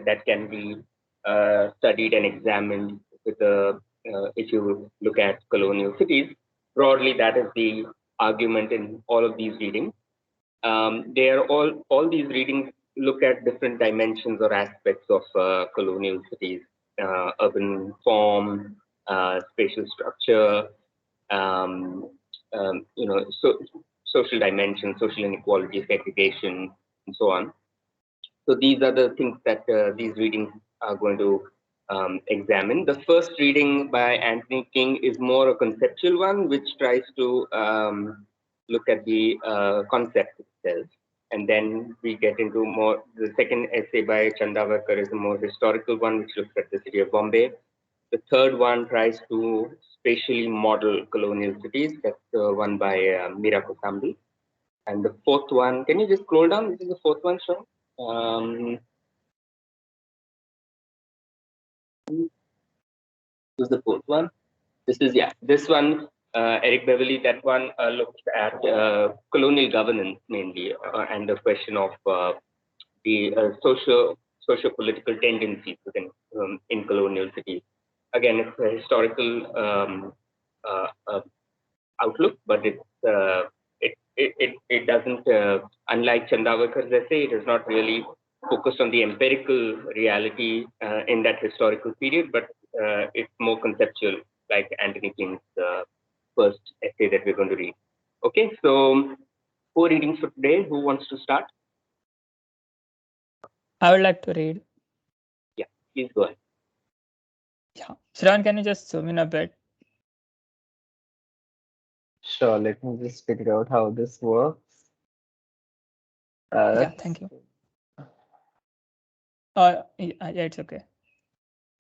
that can be studied and examined with if you look at colonial cities. Broadly, that is the argument in all of these readings. They are all these readings look at different dimensions or aspects of colonial cities, urban form, spatial structure, um, social dimensions, social inequality, segregation, and so on. So these are the things that these readings are going to examine. The first reading by Anthony King is more a conceptual one, which tries to look at the concept itself. And then we get into more, the second essay by Chandavakar is a more historical one, which looks at the city of Bombay. The third one tries to spatially model colonial cities. That's the one by Mira Kosambi. And the fourth one, can you just scroll down? This is the fourth one, Sean. This is the fourth one. This one, Eric Beverly, that one looks at colonial governance mainly and the question of the socio-political tendencies within in colonial cities. Again, it's a historical outlook, but it doesn't, unlike Chandavakar's essay, it is not really focused on the empirical reality in that historical period, but it's more conceptual, like Anthony King's first essay that we're going to read. Okay, so 4 readings for today. Who wants to start? I would like to read. Yeah, please go ahead. Yeah, Shravan, can you just zoom in a bit? Sure, let me just figure out how this works. Yeah, thank you. Yeah, it's okay.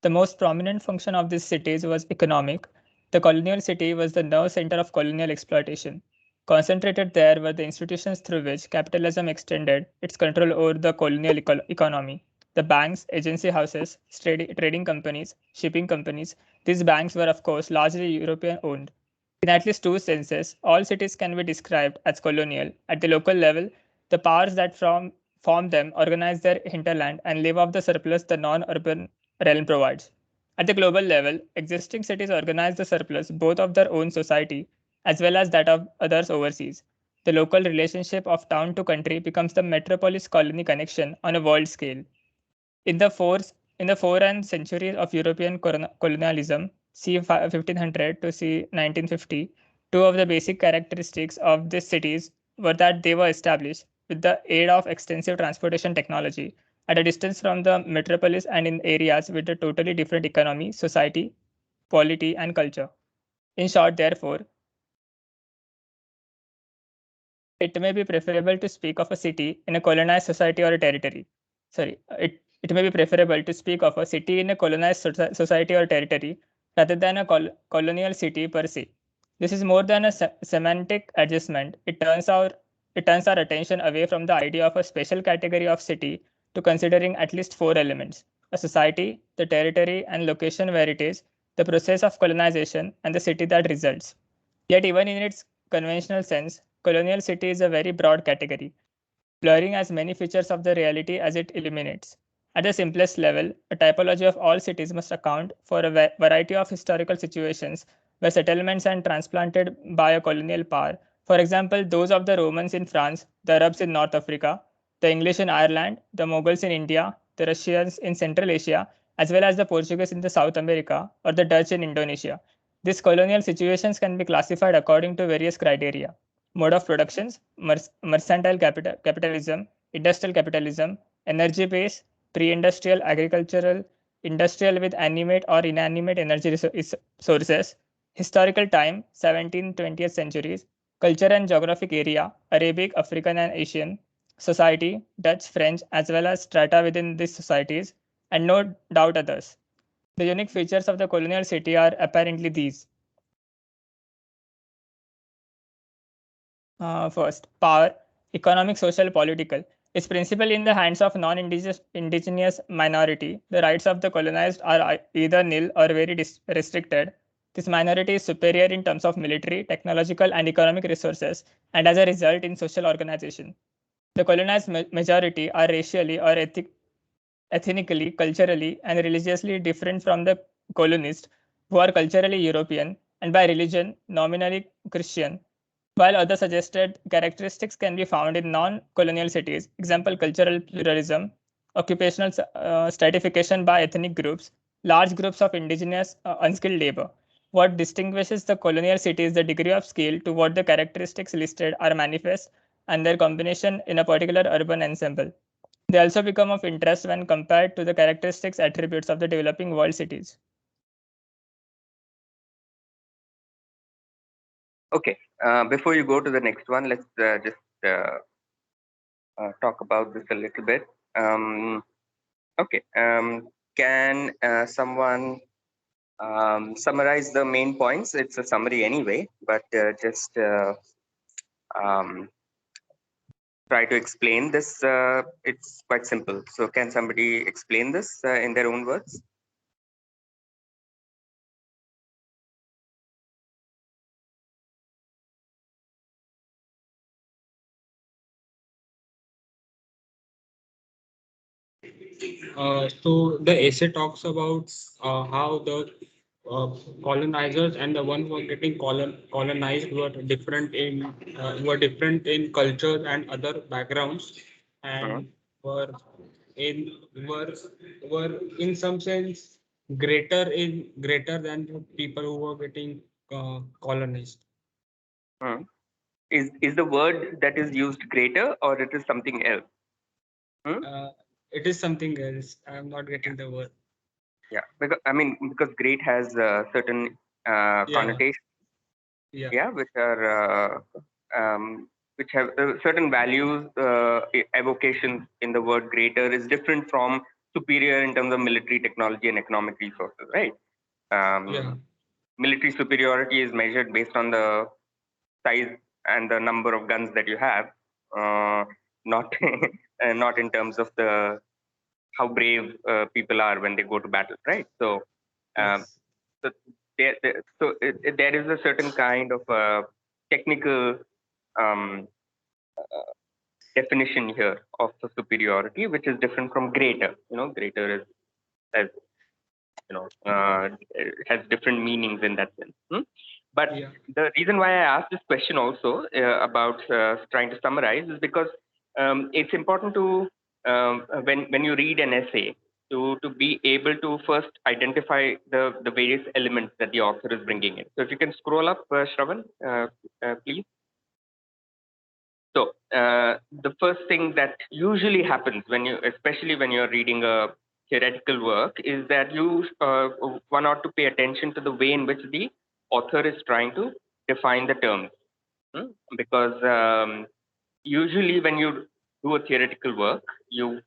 The most prominent function of these cities was economic. The colonial city was the nerve center of colonial exploitation. Concentrated there were the institutions through which capitalism extended its control over the colonial economy. The banks, agency houses, trading companies, shipping companies. These banks were, of course, largely European owned. In at least 2 senses, all cities can be described as colonial. At the local level, the powers that form them organize their hinterland and live off the surplus the non-urban realm provides. At the global level, existing cities organize the surplus both of their own society as well as that of others overseas. The local relationship of town to country becomes the metropolis-colony connection on a world scale. In the 4th century of European colonialism, c. 1500 to c. 1950, 2 of the basic characteristics of these cities were that they were established with the aid of extensive transportation technology at a distance from the metropolis and in areas with a totally different economy, society, polity, and culture. In short, therefore, it may be preferable to speak of a city in a colonized society or a territory. It may be preferable to speak of a city in a colonized society or territory rather than a colonial city per se. This is more than a semantic adjustment. It turns our attention away from the idea of a special category of city to considering at least 4 elements: a society, the territory and location where it is, the process of colonization, and the city that results. Yet even in its conventional sense, colonial city is a very broad category, blurring as many features of the reality as it eliminates. At the simplest level, a typology of all cities must account for a variety of historical situations where settlements are transplanted by a colonial power. For example, those of the Romans in France, the Arabs in North Africa, the English in Ireland, the Mughals in India, the Russians in Central Asia, as well as the Portuguese in the South America or the Dutch in Indonesia. These colonial situations can be classified according to various criteria: mode of productions, mercantile capitalism, industrial capitalism, energy base, pre-industrial, agricultural, industrial with animate or inanimate energy sources, historical time, 17th, 20th centuries, culture and geographic area, Arabic, African and Asian, society, Dutch, French, as well as strata within these societies, and no doubt others. The unique features of the colonial city are apparently these. First, power, economic, social, political, is principally in the hands of non-indigenous minority. The rights of the colonized are either nil or very restricted. This minority is superior in terms of military, technological, and economic resources, and as a result in social organization. The colonized majority are racially or ethnically, culturally, and religiously different from the colonists, who are culturally European and by religion nominally Christian, while others suggested characteristics can be found in non-colonial cities, example cultural pluralism, occupational stratification by ethnic groups, large groups of indigenous unskilled labor. What distinguishes the colonial city is the degree of skill to what the characteristics listed are manifest and their combination in a particular urban ensemble. They also become of interest when compared to the characteristics attributes of the developing world cities. Okay, before you go to the next one, let's just talk about this a little bit. Okay, can someone summarize the main points? It's a summary anyway, but just um, try to explain this. It's quite simple. So can somebody explain this in their own words? So the essay talks about how the uh, colonizers and the one who are getting colonized were different in culture and other backgrounds, Mhm. and were in were were in some sense greater than the people who were getting colonized. Mhm. Is the word that is used greater or it is something else? Hmm? Uh, it is something else. I'm not Yeah, getting the word. yeah. Because I mean, because great has certain Yeah, connotations, yeah, yeah, which have certain values, evocations in the word greater is different from superior in terms of military technology and economic resources, right? yeah. Military superiority is measured based on the size and the number of guns that you have, not not in terms of the how brave people are when they go to battle, right? So, um, Yes. so there is a certain kind of technical um, definition here of the superiority, which is different from greater. You know, greater is as has different meanings in that sense. But Yeah. the reason why I asked this question also about trying to summarize is because it's important to when you read an essay to be able to first identify the various elements that the author is bringing in. So if you can scroll up, Shravan, please. So the first thing that usually happens when you, especially when you're reading a theoretical work, is that you one ought to pay attention to the way in which the author is trying to define the terms. Because usually when you do a theoretical work, you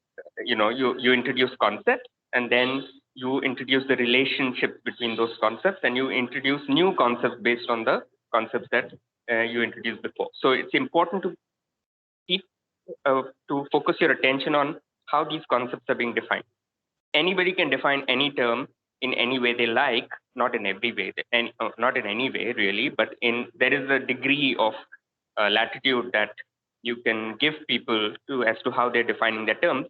introduce concepts and then you introduce the relationships between those concepts and you introduce new concepts based on the concepts that you introduced before. So it's important to keep to focus your attention on how these concepts are being defined. Anybody can define any term in any way they like, not in every way, and not in any way really, but in there is a degree of latitude that you can give people to as to how they're defining their terms.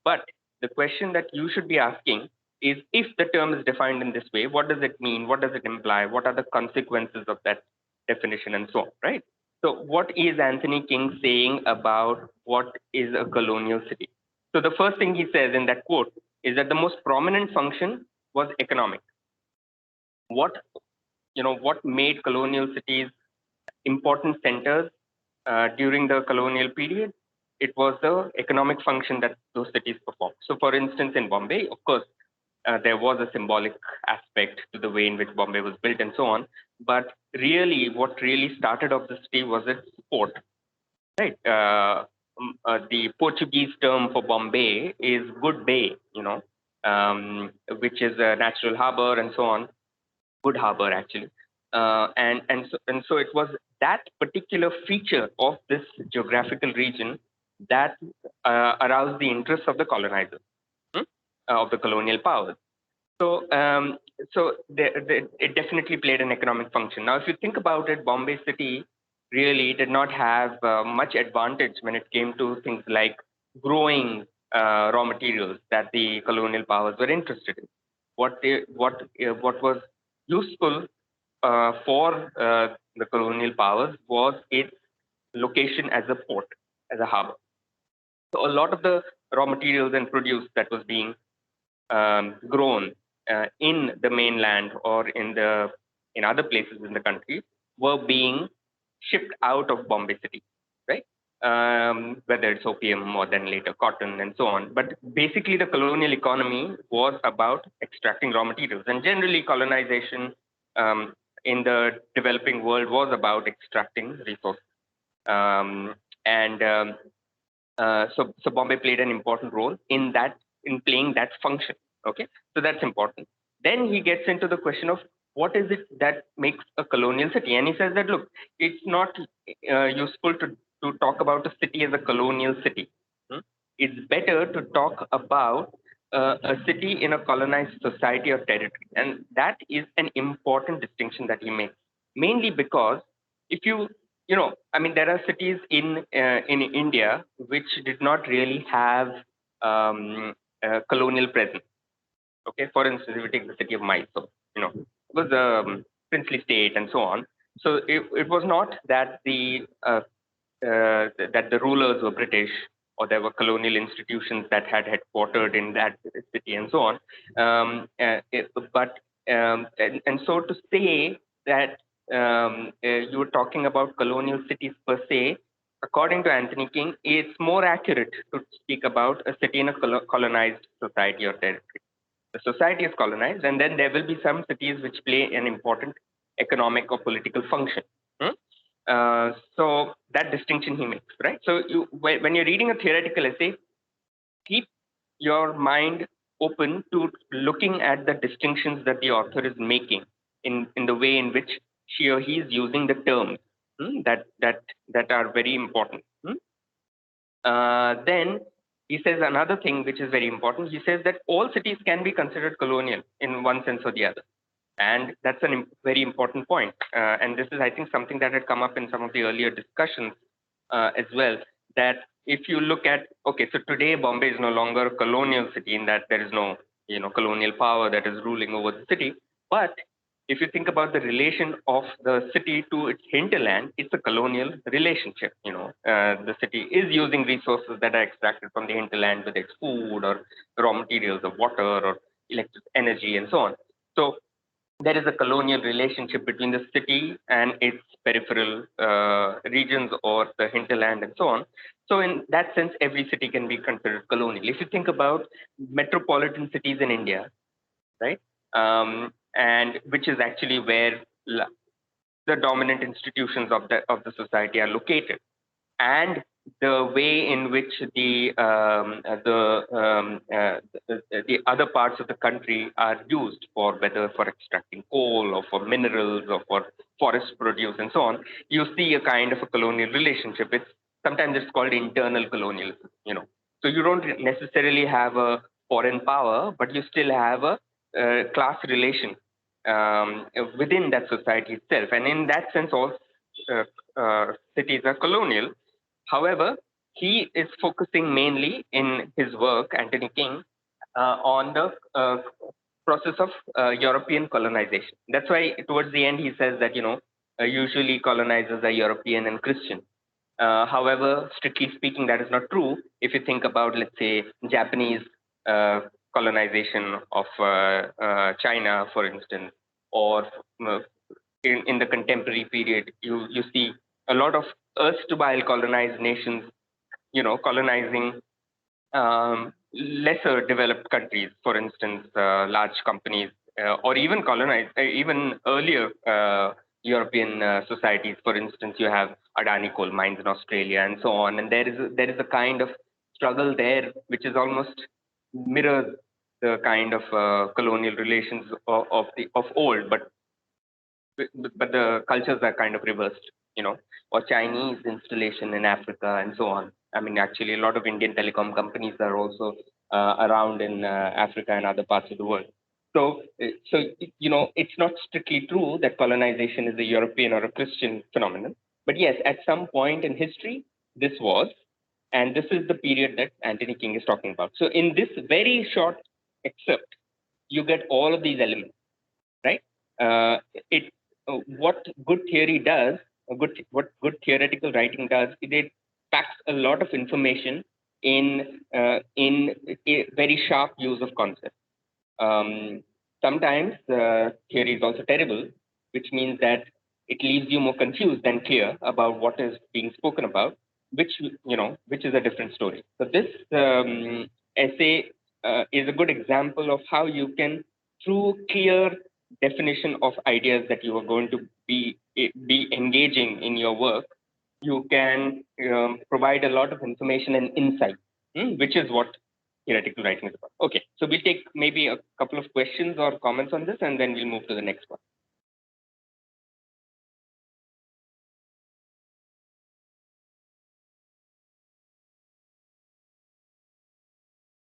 But the question that you should be asking is, if the term is defined in this way, what does it mean? What does it imply? What are the consequences of that definition, and so on, right? So, what is Anthony King saying about what is a colonial city? So, the first thing he says in that quote is that the most prominent function was economic. What what made colonial cities important centers during the colonial period? It was the economic function that those cities performed. So, for instance, in Bombay, of course, there was a symbolic aspect to the way in which Bombay was built and so on. But really, what really started off the city was its port, right? The Portuguese term for Bombay is good bay, which is a natural harbor and so on, good harbor actually. And so it was that particular feature of this geographical region that aroused the interest of the colonizers, of the colonial powers. So, it definitely played an economic function. Now, if you think about it, Bombay City really did not have much advantage when it came to things like growing raw materials that the colonial powers were interested in. What was useful for the colonial powers was its location as a port, as a harbor. So a lot of the raw materials and produce that was being grown in the mainland or in other places in the country were being shipped out of Bombay City, right? Whether it's opium or then later cotton and so on. But basically, the colonial economy was about extracting raw materials, and generally, colonization in the developing world was about extracting resources. Um, and so Bombay played an important role in playing that function. Okay, so that's important. Then he gets into the question of what is it that makes a colonial city, and he says that look, it's not useful to talk about a city as a colonial city. Hmm? It's better to talk about a city in a colonized society or territory, and that is an important distinction that he makes. Mainly because if I mean, there are cities in India which did not really have colonial presence. Okay, for instance, if you take the city of Mysore, it was a princely state and so on. So it was not that the rulers were British or there were colonial institutions that had headquartered in that city and so on. And so to say that you were talking about colonial cities per se, according to Anthony King, it's more accurate to speak about a city in a colonized society or territory. The society is colonized, and then there will be some cities which play an important economic or political function. So that distinction he makes, right? So when you're reading a theoretical essay, keep your mind open to looking at the distinctions that the author is making in the way in which she or he is using the terms that are very important. Then he says another thing which is very important. He says that all cities can be considered colonial in one sense or the other. And that's a very important point. And this is, I think, something that had come up in some of the earlier discussions as well, that if you look at, okay, so today Bombay is no longer a colonial city in that there is no, colonial power that is ruling over the city. But if you think about the relation of the city to its hinterland, it's a colonial relationship. The city is using resources that are extracted from the hinterland, whether it's food or raw materials of water or electric energy and so on. So there is a colonial relationship between the city and its peripheral regions or the hinterland and so on. So in that sense, every city can be considered colonial. If you think about metropolitan cities in India, right, and which is actually where the dominant institutions of the society are located, and the way in which the other parts of the country are used for whether for extracting coal or for minerals or for forest produce and so on, you see a kind of a colonial relationship. Sometimes it's called internal colonialism. So you don't necessarily have a foreign power, but you still have a class relation within that society itself, and in that sense, all cities are colonial. However, he is focusing mainly in his work, Anthony King, on the process of European colonization. That's why towards the end he says that usually colonizers are European and Christian. However, strictly speaking, that is not true. If you think about, let's say, Japanese colonization of China, for instance, or in the contemporary period, you see a lot of erstwhile colonized nations, colonizing lesser developed countries, for instance, large companies, or even even earlier European societies. For instance, you have Adani coal mines in Australia and so on. And there is a kind of struggle there, which is almost mirrors the kind of colonial relations of old, but the cultures are kind of reversed, or Chinese installation in Africa and so on. I mean, actually, a lot of Indian telecom companies are also around in Africa and other parts of the world. So, it's not strictly true that colonization is a European or a Christian phenomenon. But yes, at some point in history, this was. And this is the period that Anthony King is talking about. So in this very short excerpt, you get all of these elements, right? It what good theory does, what good theoretical writing does, it packs a lot of information in a very sharp use of concepts. Sometimes theory is also terrible, which means that it leaves you more confused than clear about what is being spoken about, which is a different story. So this essay is a good example of how you can, through clear definition of ideas that you are going to be engaging in your work, you can provide a lot of information and insight, which is what theoretical writing is about. Okay, so we'll take maybe a couple of questions or comments on this, and then we'll move to the next one.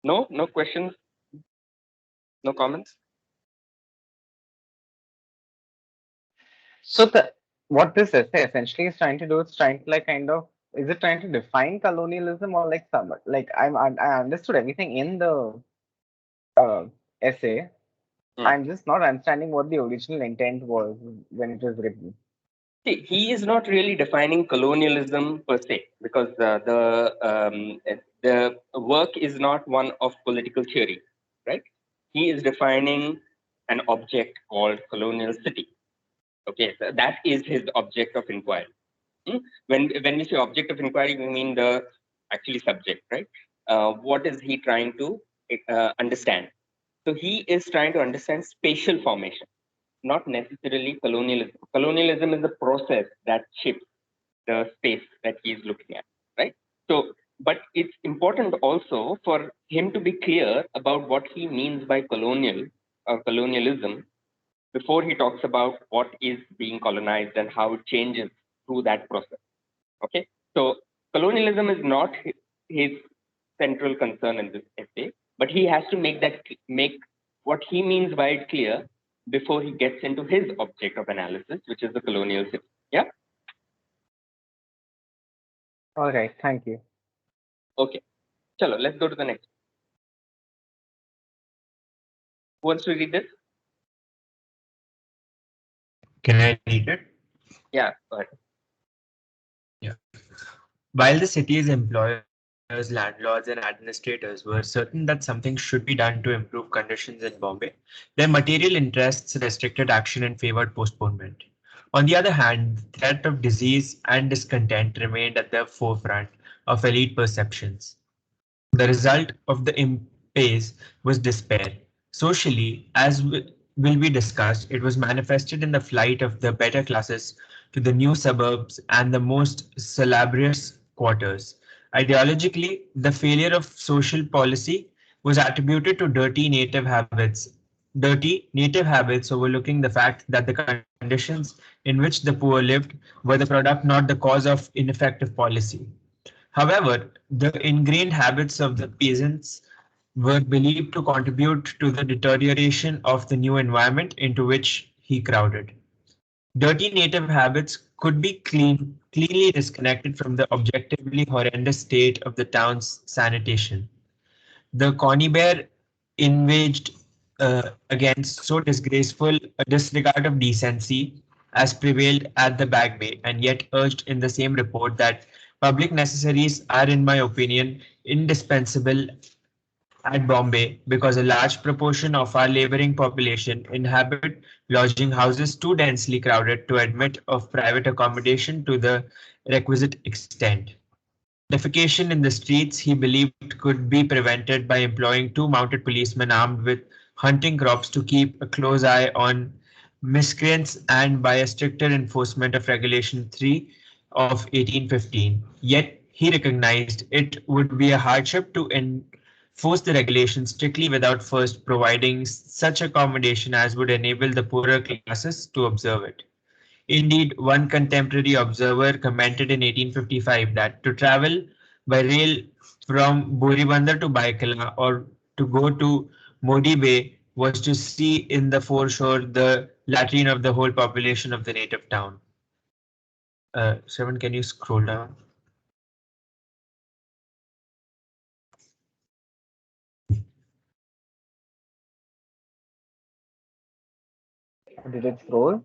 No questions, no comments. So what this essay essentially is trying to do is trying to like kind of, is it trying to define colonialism or like some like I understood everything in the uh, essay. I'm just not understanding what the original intent was when it was written. See, he is not really defining colonialism per se, because the work is not one of political theory, right? He is defining an object called colonial city. Okay, so that is his object of inquiry. When we say object of inquiry, we mean the actually subject, right? What is he trying to understand? So he is trying to understand spatial formation, not necessarily colonialism. Colonialism is a process that shapes the space that he is looking at, right? So, but it's important also for him to be clear about what he means by colonial or colonialism before he talks about what is being colonized and how it changes through that process. Okay, so colonialism is not his central concern in this essay, but he has to make what he means by it clear before he gets into his object of analysis, which is the colonial city. Yeah. All right, thank you. Okay. Chalo, let's go to the next. Who wants to read this? Can I read it? Yeah, go ahead. Yeah. While the city's employers, landlords, and administrators were certain that something should be done to improve conditions in Bombay, their material interests restricted action and favored postponement. On the other hand, the threat of disease and discontent remained at the forefront of elite perceptions. The result of the impasse was despair. Socially, as will be discussed, it was manifested in the flight of the better classes to the new suburbs and the most salubrious quarters. Ideologically, the failure of social policy was attributed to dirty native habits, overlooking the fact that the conditions in which the poor lived were the product, not the cause of ineffective policy. However, the ingrained habits of the peasants were believed to contribute to the deterioration of the new environment into which he crowded. Dirty native habits could be cleanly disconnected from the objectively horrendous state of the town's sanitation. The Conybear invaged against so disgraceful a disregard of decency as prevailed at the Back Bay, and yet urged in the same report that public necessaries are, in my opinion, indispensable at Bombay because a large proportion of our laboring population inhabit lodging houses too densely crowded to admit of private accommodation to the requisite extent. Defecation in the streets, he believed, could be prevented by employing two mounted policemen armed with hunting crops to keep a close eye on miscreants and by a stricter enforcement of Regulation 3 of 1815. Yet he recognized it would be a hardship to enforce the regulation strictly without first providing such accommodation as would enable the poorer classes to observe it. Indeed, one contemporary observer commented in 1855 that to travel by rail from Boribandar to Baikala or to go to Modi Bay was to see in the foreshore the latrine of the whole population of the native town. Seven, can you scroll down? Did it scroll?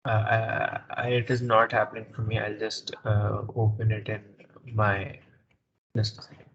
It is not happening for me. I'll just open it in my. Just a second.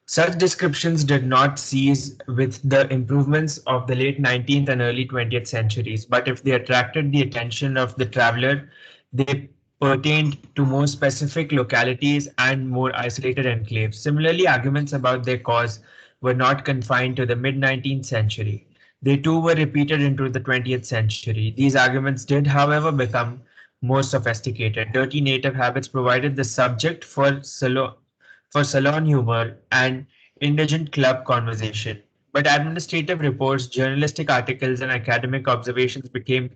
Such descriptions did not cease with the improvements of the late 19th and early 20th centuries, but if they attracted the attention of the traveler, they pertained to more specific localities and more isolated enclaves. Similarly, arguments about their cause were not confined to the mid 19th century. They too were repeated into the 20th century. These arguments did, however, become more sophisticated. Dirty native habits provided the subject for salon humor and indigent club conversation. But administrative reports, journalistic articles, and academic observations became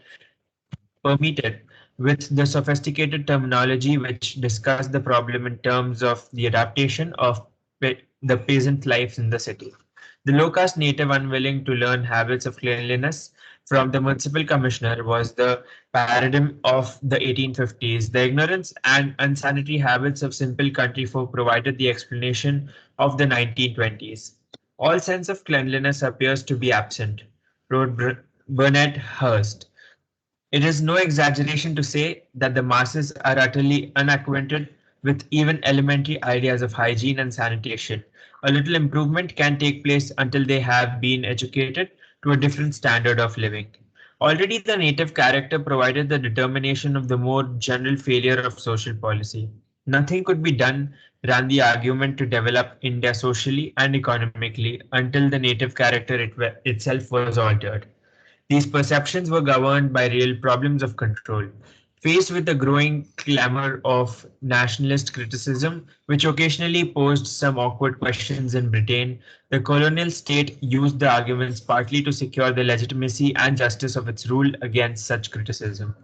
permeated with the sophisticated terminology which discussed the problem in terms of the adaptation of the peasant life in the city. The low-caste native unwilling to learn habits of cleanliness from the municipal commissioner was the paradigm of the 1850s. The ignorance and unsanitary habits of simple country folk provided the explanation of the 1920s. All sense of cleanliness appears to be absent, wrote Bernard Hurst. It is no exaggeration to say that the masses are utterly unacquainted with even elementary ideas of hygiene and sanitation. A little improvement can take place until they have been educated to a different standard of living. Already the native character provided the determination of the more general failure of social policy. Nothing could be done, ran the argument, to develop India socially and economically until the native character itself was altered. These perceptions were governed by real problems of control. Faced with the growing clamor of nationalist criticism, which occasionally posed some awkward questions in Britain, the colonial state used the arguments partly to secure the legitimacy and justice of its rule against such criticism.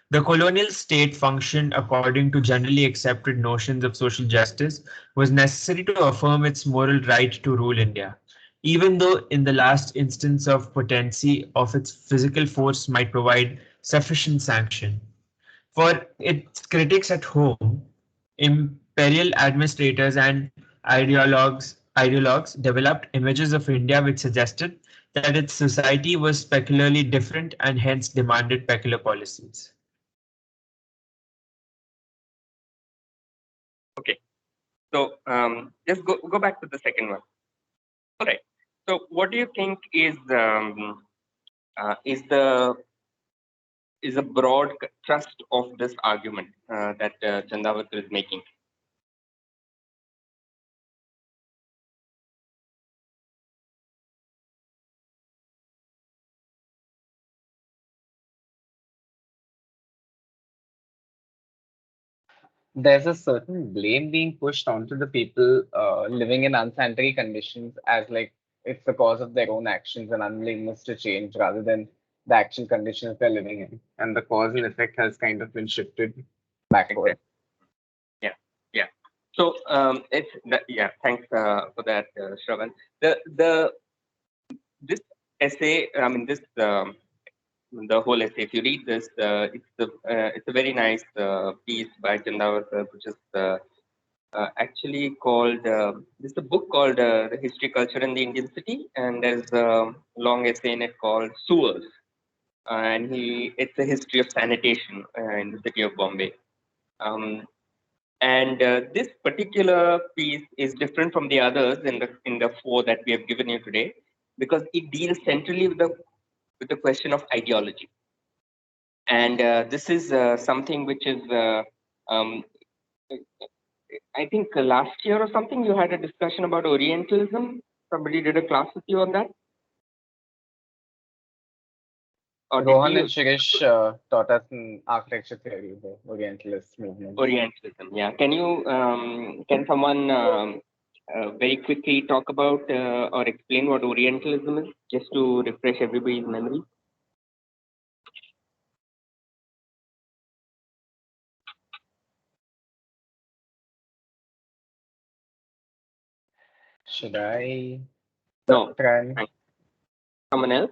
The colonial state functioned according to generally accepted notions of social justice was necessary to affirm its moral right to rule India, even though in the last instance of potency of its physical force might provide sufficient sanction. For its critics at home, imperial administrators and ideologues developed images of India which suggested that its society was peculiarly different and hence demanded peculiar policies. Okay. So just go back to the second one. All right. So what do you think is a broad thrust of this argument that Chandavatar is making? There's a certain blame being pushed onto the people living in unsanitary conditions as like it's the cause of their own actions and unwillingness to change rather than the actual conditions they're living in. And the cause and effect has kind of been shifted backward. Exactly. Yeah, yeah. So yeah. Thanks for that, Shravan. This essay, I mean this the whole essay. If you read this, it's a very nice piece by Chandavatar, which is actually called this is a book called The History, Culture, and the Indian City, and there's a long essay in it called Sewers, and it's a history of sanitation in the city of Bombay. Um, and this particular piece is different from the others in the four that we have given you today, because it deals centrally with the question of ideology. And this is something which is, I think last year or something, you had a discussion about Orientalism. Somebody did a class with you on that? Or did Rohan we? and Shirish taught us in architecture theory, the Orientalist movement. Orientalism, yeah. Can someone very quickly talk about or explain what Orientalism is, just to refresh everybody's memory? Should I No. try? Thanks. Someone else?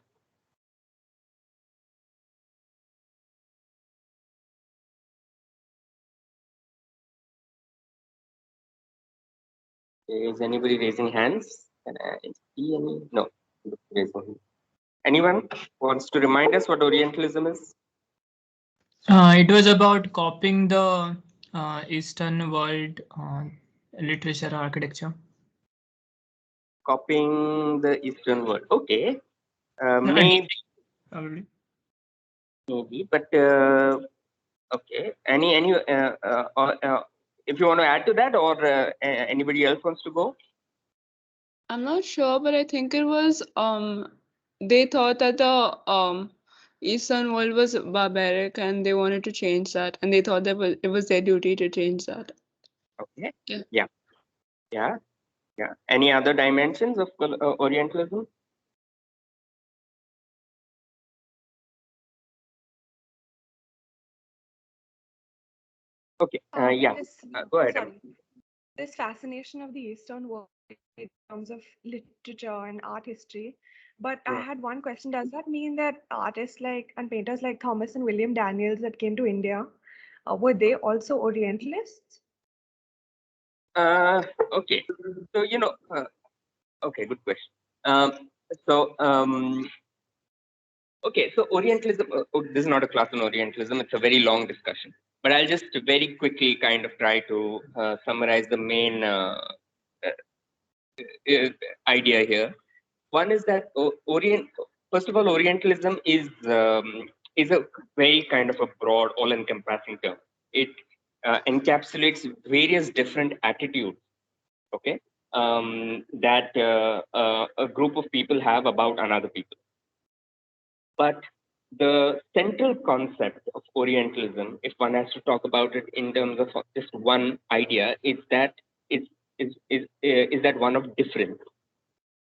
Is anybody raising hands? Can I see any? No. Raising. Anyone wants to remind us what Orientalism is? It was about copying the Eastern world literature architecture. Copying the Eastern world. Okay. No, Maybe, probably. but okay. If you want to add to that, or anybody else wants to go? I'm not sure, but I think it was they thought that the Eastern world was barbaric and they wanted to change that, and they thought that it was their duty to change that. Okay. Yeah. Yeah. Any other dimensions of Orientalism? Okay. Yeah. Go ahead. Sorry. This fascination of the Eastern world in terms of literature and art history. But I had one question. Does that mean that artists like and painters like Thomas and William Daniels that came to India, were they also Orientalists? Okay. So, okay, good question. So, okay, so Orientalism, this is not a class on Orientalism, it's a very long discussion. But I'll just very quickly kind of try to summarize the main idea here. One is that first of all, Orientalism is a very kind of a broad, all-encompassing term. It encapsulates various different attitudes, okay, that a group of people have about another people. But the central concept of Orientalism, if one has to talk about it in terms of just one idea, is that is that one of difference.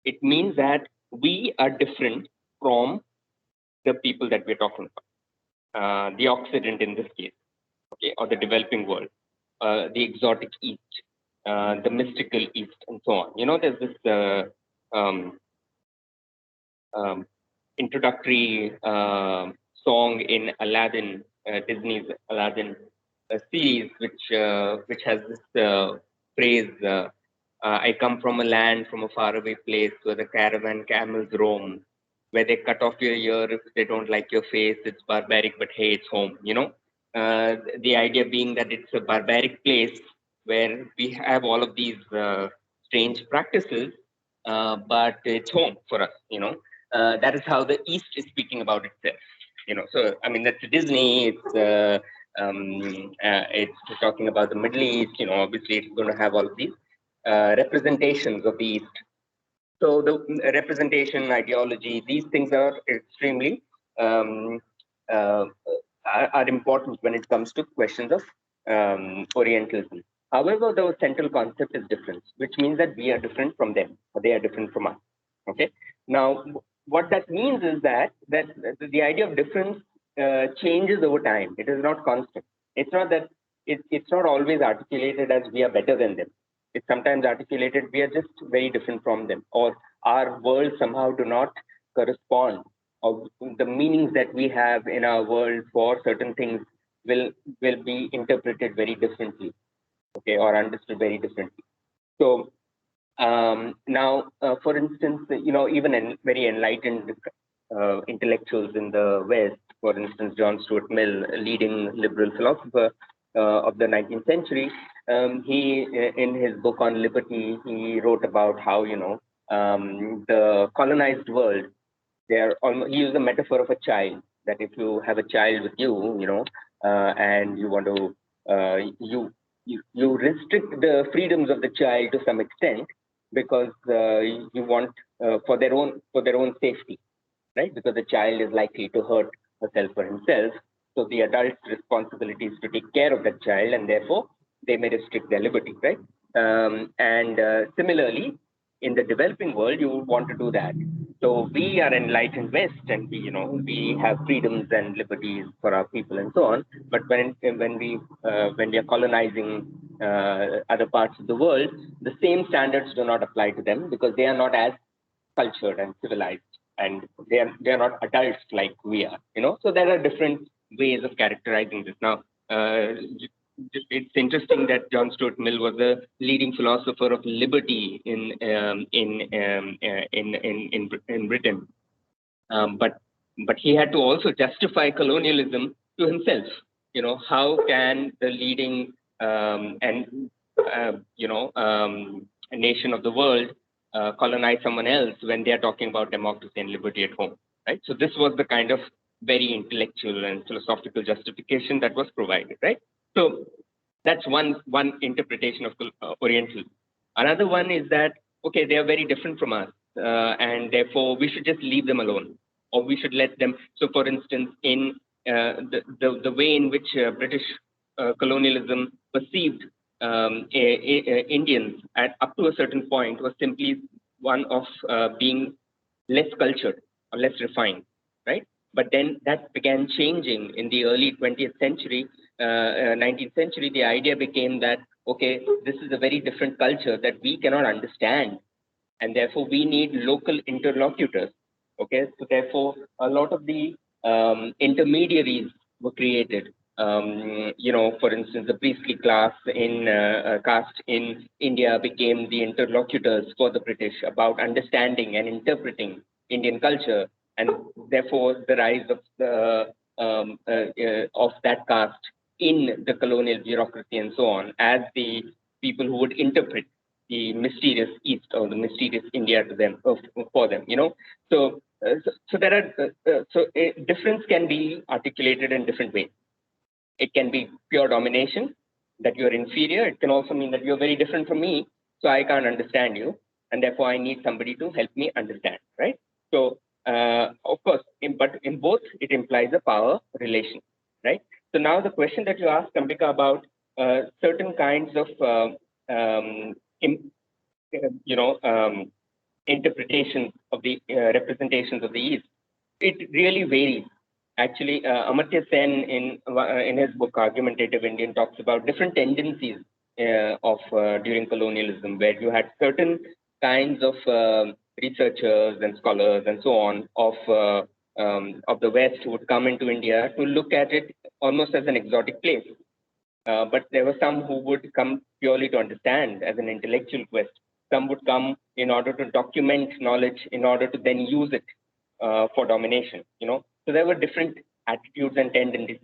It means that we are different from the people that we're talking about, the Occident in this case, okay, or the developing world, the exotic East, the mystical East, and so on. There's this introductory song in Aladdin, Disney's Aladdin series, which has this phrase, I come from a land, from a faraway place where the caravan camels roam, where they cut off your ear if they don't like your face. It's barbaric, but hey, it's home. The idea being that it's a barbaric place where we have all of these strange practices, but it's home for us. That is how the East is speaking about itself. So I mean, that's Disney. It's talking about the Middle East. Obviously, it's going to have all of these representations of the East. So the representation, ideology, these things are extremely are important when it comes to questions of Orientalism. However, the central concept is different, which means that we are different from them, or they are different from us. Okay. Now, what that means is that the idea of difference changes over time. It is not constant. It's not that it's not always articulated as we are better than them. It's sometimes articulated we are just very different from them, or our worlds somehow do not correspond, or the meanings that we have in our world for certain things will be interpreted very differently, okay, or understood very differently. So now, for instance, even very enlightened intellectuals in the West, for instance, John Stuart Mill, a leading liberal philosopher of the 19th century, he, in his book on liberty, he wrote about how, the colonized world, he used the metaphor of a child, that if you have a child with you, and you want to, you restrict the freedoms of the child to some extent, because you want for their own safety, right? Because the child is likely to hurt herself or himself. So the adult's responsibility is to take care of that child, and therefore they may restrict their liberty, right? And similarly, in the developing world, you want to do that. So we are enlightened West, and we have freedoms and liberties for our people and so on. But when we are colonizing other parts of the world, the same standards do not apply to them, because they are not as cultured and civilized, and they are not adults like we are. So there are different ways of characterizing this. Now, it's interesting that John Stuart Mill was a leading philosopher of liberty in Britain. But he had to also justify colonialism to himself. How can the leading and nation of the world colonize someone else when they are talking about democracy and liberty at home, right? So this was the kind of very intellectual and philosophical justification that was provided, right? So that's one interpretation of Oriental. Another one is that, okay, they are very different from us, and therefore we should just leave them alone, or we should let them. So, for instance, in the way in which British colonialism perceived Indians up to a certain point was simply one of being less cultured or less refined, right? But then that began changing in the early 20th century, 19th century. The idea became that, okay, this is a very different culture that we cannot understand, and therefore we need local interlocutors. Okay, so therefore a lot of the intermediaries were created. For instance, the priestly class in caste in India became the interlocutors for the British about understanding and interpreting Indian culture, and therefore the rise of that caste in the colonial bureaucracy and so on, as the people who would interpret the mysterious East or the mysterious India to them, for them. So there are difference can be articulated in different ways. It can be pure domination, that you're inferior. It can also mean that you're very different from me, so I can't understand you, and therefore I need somebody to help me understand, right? So of course, but in both it implies a power relation, right? So now the question that you asked, Ambika, about certain kinds of interpretations of the representations of the East, it really varies. Actually, Amartya Sen in his book Argumentative Indian talks about different tendencies of during colonialism, where you had certain kinds of researchers and scholars and so on of the West who would come into India to look at it almost as an exotic place. But there were some who would come purely to understand as an intellectual quest. Some would come in order to document knowledge, in order to then use it for domination. So there were different attitudes and tendencies.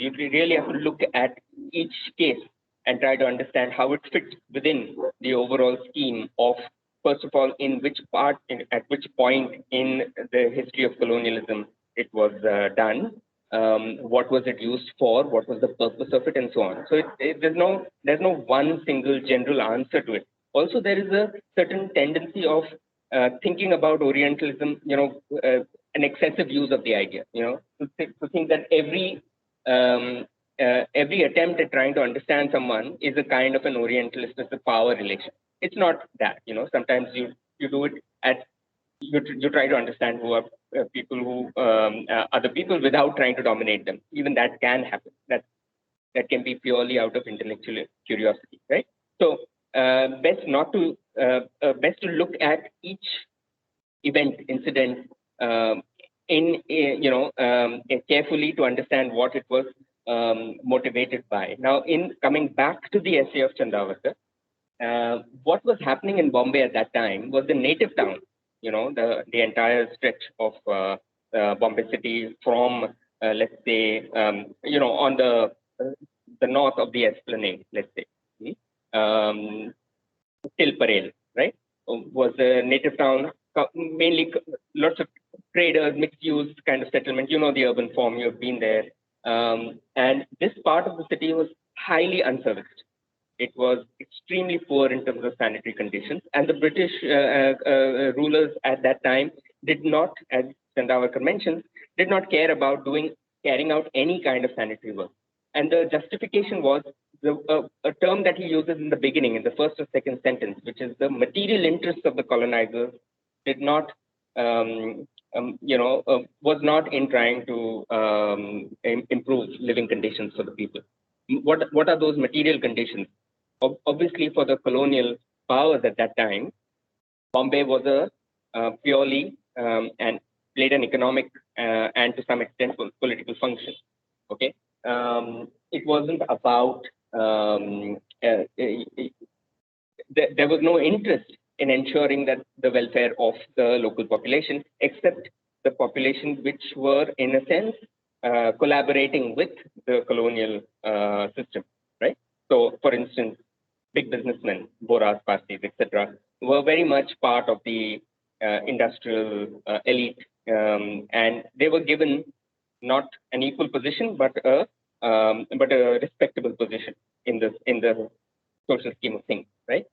You really have to look at each case and try to understand how it fits within the overall scheme of, first of all, in which part, at which point in the history of colonialism it was done. What was it used for? What was the purpose of it, and so on. So there's no one single general answer to it. Also, there is a certain tendency of thinking about Orientalism, an excessive use of the idea. To think that every attempt at trying to understand someone is a kind of an Orientalist, it's a power relation. It's not that. Sometimes you do it at you try to understand who are people who other people without trying to dominate them. Even that can happen. That can be purely out of intellectual curiosity, right? So best to look at each event, incident carefully to understand what it was motivated by. Now, in coming back to the essay of Chandawakar, what was happening in Bombay at that time was the native town. The entire stretch of Bombay city from let's say on the north of the Esplanade, let's say, till Parel, right, was a native town, mainly lots of traders, mixed use kind of settlement. The urban form, you've been there. And this part of the city was highly unserviced. It was extremely poor in terms of sanitary conditions. And the British rulers at that time did not, as Chandawakar mentions, did not care about carrying out any kind of sanitary work. And the justification was a term that he uses in the beginning, in the first or second sentence, which is the material interests of the colonizers did not, was not in trying to improve living conditions for the people. What are those material conditions? Obviously, for the colonial powers at that time, Bombay was a purely and played an economic and to some extent political function. Okay, it wasn't about there was no interest in ensuring that the welfare of the local population, except the population which were, in a sense, collaborating with the colonial system, right? So, for instance, big businessmen, Boras, Parsis, etc., were very much part of the industrial elite, and they were given not an equal position, but a respectable position in the social scheme of things, right?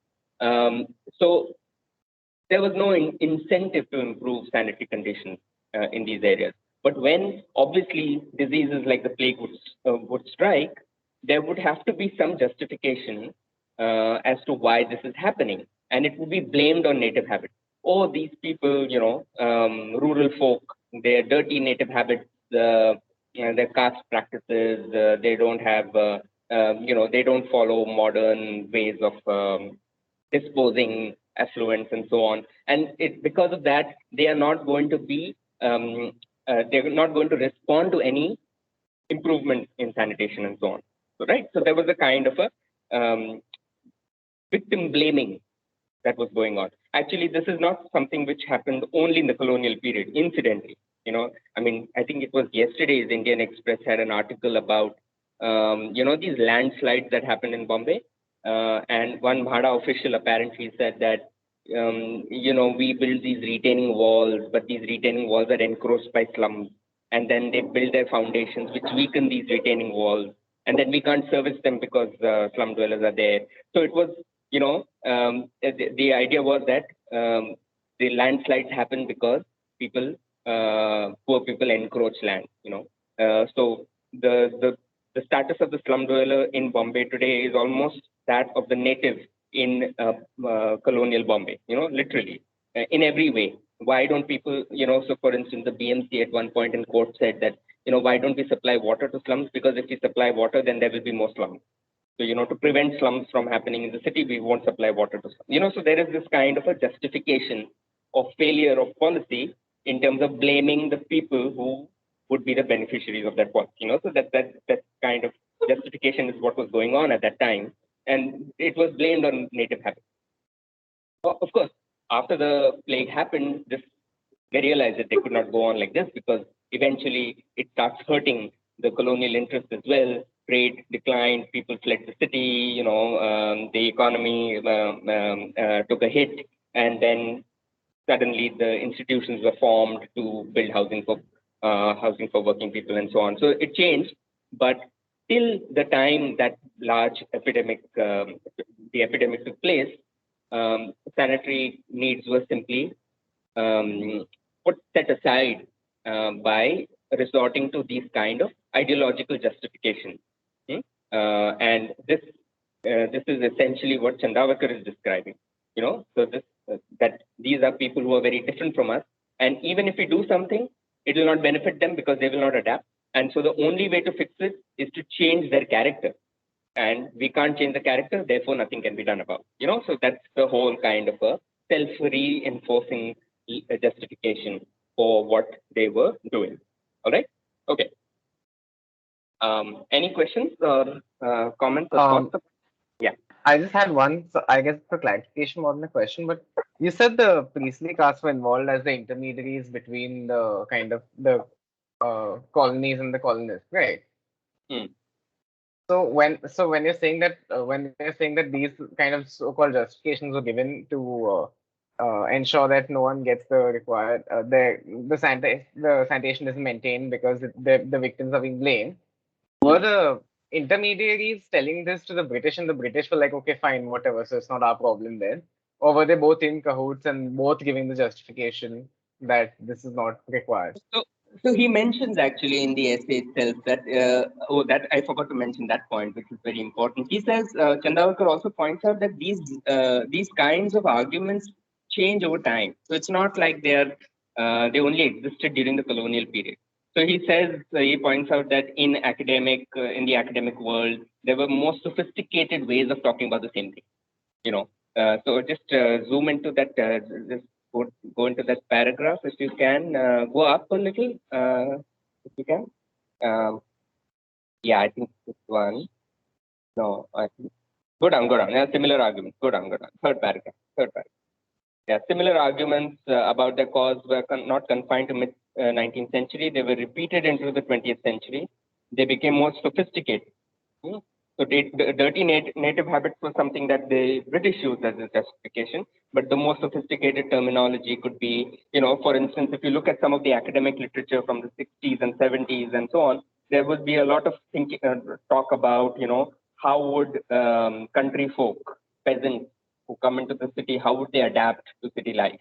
So there was no incentive to improve sanitary conditions in these areas. But when obviously diseases like the plague would strike, there would have to be some justification as to why this is happening, and it would be blamed on native habits. Oh, these people, rural folk, their dirty native habits, their caste practices, they don't have, they don't follow modern ways of disposing affluents and so on. And because of that, they are not going to be, they're not going to respond to any improvement in sanitation and so on. So, right. So there was a kind of a victim blaming that was going on. Actually, this is not something which happened only in the colonial period, incidentally. I mean, I think it was yesterday's Indian Express had an article about, these landslides that happened in Bombay. And one MHADA official apparently said that, we build these retaining walls, but these retaining walls are encroached by slums. And then they build their foundations, which weaken these retaining walls. And then we can't service them because slum dwellers are there. So it was, the idea was that the landslides happen because poor people encroach land, so the status of the slum dweller in Bombay today is almost that of the native in colonial Bombay, literally in every way. Why don't people, so for instance, the BMC at one point in court said that, why don't we supply water to slums? Because if we supply water, then there will be more slums. So, to prevent slums from happening in the city, we won't supply water to slums. So there is this kind of a justification of failure of policy in terms of blaming the people who would be the beneficiaries of that policy. So that kind of justification is what was going on at that time. And it was blamed on native habits. Of course, after the plague happened, they realized that they could not go on like this, because eventually it starts hurting the colonial interests as well. Trade declined, people fled the city, the economy took a hit, and then suddenly the institutions were formed to build housing for working people and so on. So it changed, but till the time that large epidemic, the epidemic took place, sanitary needs were simply set aside by resorting to these kind of ideological justifications. And this is essentially what Chandavakar is describing. So that these are people who are very different from us, and even if we do something, it will not benefit them because they will not adapt. And so the only way to fix it is to change their character. And we can't change the character, therefore nothing can be done about. So that's the whole kind of a self-reinforcing justification for what they were doing. All right. Okay. Any questions or comments or thoughts? Yeah. I just had one, so I guess it's a clarification more than a question, but you said the priestly castes were involved as the intermediaries between the kind of the colonies and the colonists, right? So when you're saying that these kind of so-called justifications were given to ensure that no one gets the required the sanitation isn't maintained because the victims are being blamed, were the intermediaries telling this to the British, and the British were like, okay, fine, whatever, so it's not our problem then? Or were they both in cahoots and both giving the justification that this is not required? So he mentions actually in the essay itself that, that I forgot to mention that point, which is very important. He says, Chandavakar also points out that these kinds of arguments change over time. So it's not like they only existed during the colonial period. So he says, he points out that in the academic world, there were more sophisticated ways of talking about the same thing. So just zoom into that, just go into that paragraph if you can. Go up a little, if you can. Yeah, I think this one. No, I think. Go down. Yeah, similar arguments. Go down. Third paragraph. Yeah, similar arguments about the cause were not confined to myths 19th century. They were repeated into the 20th century. They became more sophisticated. So the dirty native habits was something that the British used as a justification, but the more sophisticated terminology could be, for instance, if you look at some of the academic literature from the 60s and 70s and so on, there would be a lot of thinking, talk about, how would country folk, peasants who come into the city, how would they adapt to city life?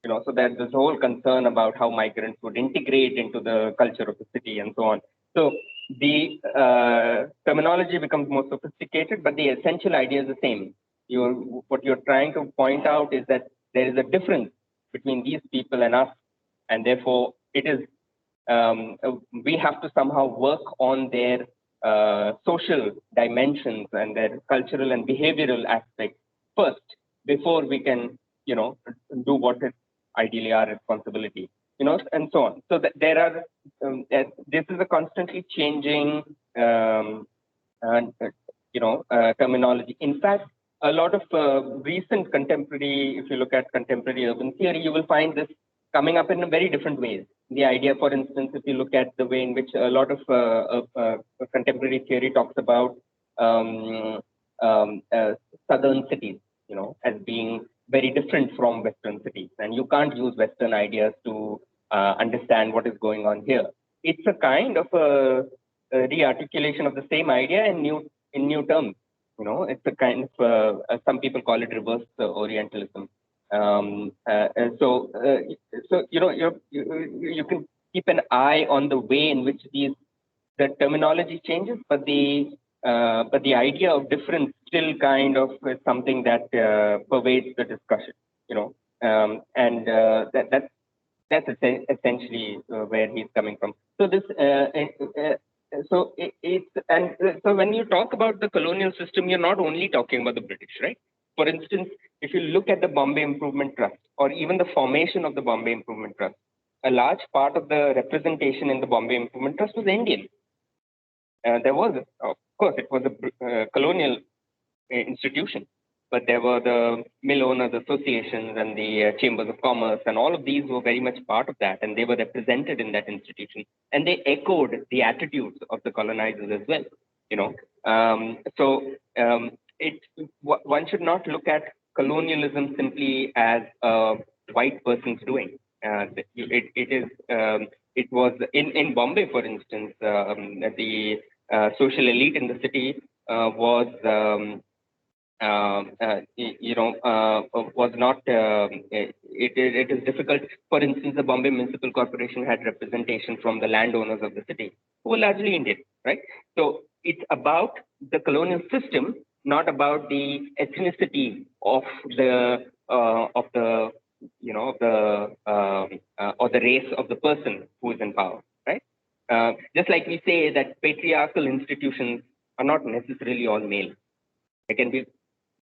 So there's this whole concern about how migrants would integrate into the culture of the city and so on. So the terminology becomes more sophisticated, but the essential idea is the same. What you're trying to point out is that there is a difference between these people and us, and therefore it is we have to somehow work on their social dimensions and their cultural and behavioral aspects first before we can, do what is ideally our responsibility, and so on. So there are, this is a constantly changing, terminology. In fact, a lot of recent contemporary, if you look at contemporary urban theory, you will find this coming up in very different ways. The idea, for instance, if you look at the way in which a lot of contemporary theory talks about southern cities, as being very different from Western cities. And you can't use Western ideas to understand what is going on here. It's a kind of a re-articulation of the same idea in new terms. It's a kind of, some people call it reverse Orientalism. And so you can keep an eye on the way in which the terminology changes, but the idea of difference still kind of is something that pervades the discussion, and that's essentially where he's coming from. So this, so when you talk about the colonial system, you're not only talking about the British, right? For instance, if you look at the Bombay Improvement Trust, or even the formation of the Bombay Improvement Trust, a large part of the representation in the Bombay Improvement Trust was Indian. There was, of course, it was a colonial institution, but there were the mill owners associations and the chambers of commerce, and all of these were very much part of that, and they were represented in that institution, and they echoed the attitudes of the colonizers as well. One should not look at colonialism simply as a white person's doing. It was in Bombay, for instance, the social elite in the city was not. It is difficult. For instance, the Bombay Municipal Corporation had representation from the landowners of the city, who were largely Indian, right? So it's about the colonial system, not about the ethnicity of the or the race of the person who is in power, right? Just like we say that patriarchal institutions are not necessarily all male.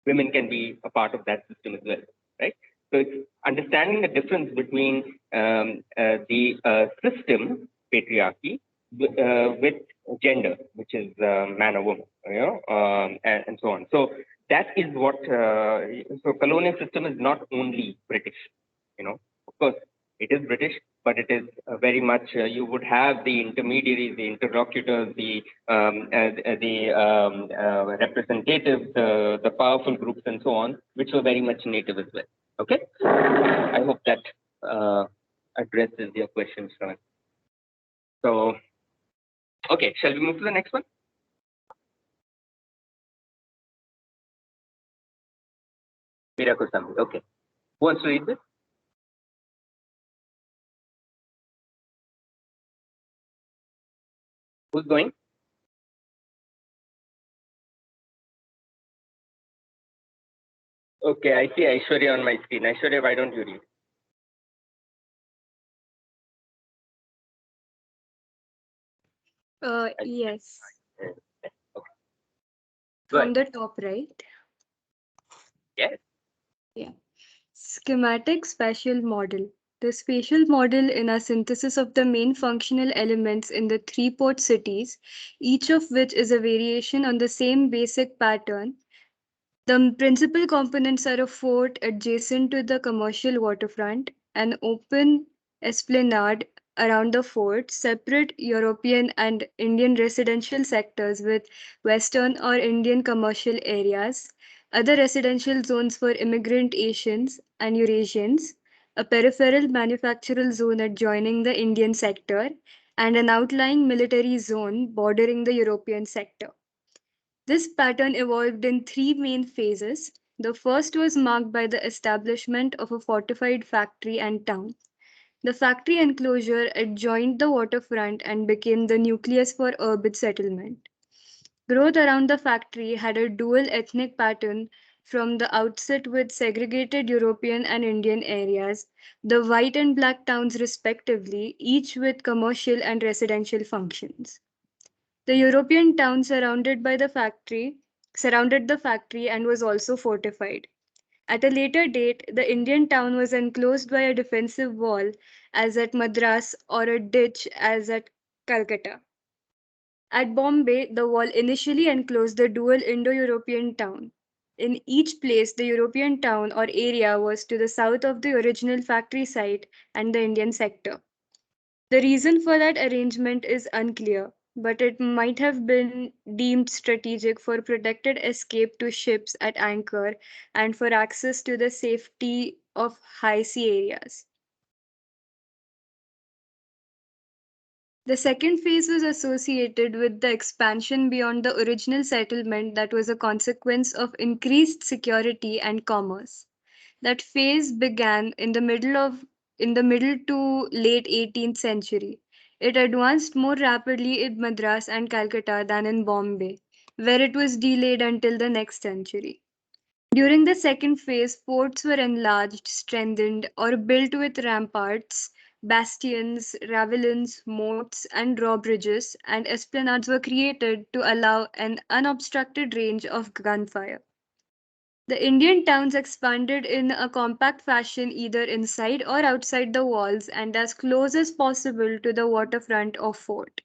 Women can be a part of that system as well, right? So it's understanding the difference between the system, patriarchy, with gender, which is man or woman, and so on. So that is what, so colonial system is not only British, of course, it is British, but it is very much, you would have the intermediaries, the interlocutors, the representatives, the powerful groups and so on, which were very much native as well. Okay, I hope that addresses your questions, Shravan. So, okay, shall we move to the next one? Mira Kusami, okay. Who wants to read this? Who's going? Okay, I see Aishwarya on my screen. Aishwarya, why don't you read? Yes. Okay. From the top right. Yes. Yeah. Schematic spatial model. The spatial model in a synthesis of the main functional elements in the three port cities, each of which is a variation on the same basic pattern. The principal components are a fort adjacent to the commercial waterfront, an open esplanade around the fort, separate European and Indian residential sectors with Western or Indian commercial areas, other residential zones for immigrant Asians and Eurasians, a peripheral manufactural zone adjoining the Indian sector, and an outlying military zone bordering the European sector. This pattern evolved in three main phases. The first was marked by the establishment of a fortified factory and town. The factory enclosure adjoined the waterfront and became the nucleus for urban settlement. Growth around the factory had a dual ethnic pattern from the outset with segregated European and Indian areas, the white and black towns respectively, each with commercial and residential functions. The European town surrounded the factory and was also fortified. At a later date, the Indian town was enclosed by a defensive wall, as at Madras, or a ditch, as at Calcutta. At Bombay, the wall initially enclosed the dual Indo European town. In each place, the European town or area was to the south of the original factory site and the Indian sector. The reason for that arrangement is unclear, but it might have been deemed strategic for protected escape to ships at anchor and for access to the safety of high sea areas. The second phase was associated with the expansion beyond the original settlement that was a consequence of increased security and commerce. That phase began in the middle to late 18th century. It advanced more rapidly in Madras and Calcutta than in Bombay, where it was delayed until the next century. During the second phase, forts were enlarged, strengthened, or built with ramparts, bastions, ravelins, moats, and drawbridges, and esplanades were created to allow an unobstructed range of gunfire. The Indian towns expanded in a compact fashion either inside or outside the walls and as close as possible to the waterfront or fort.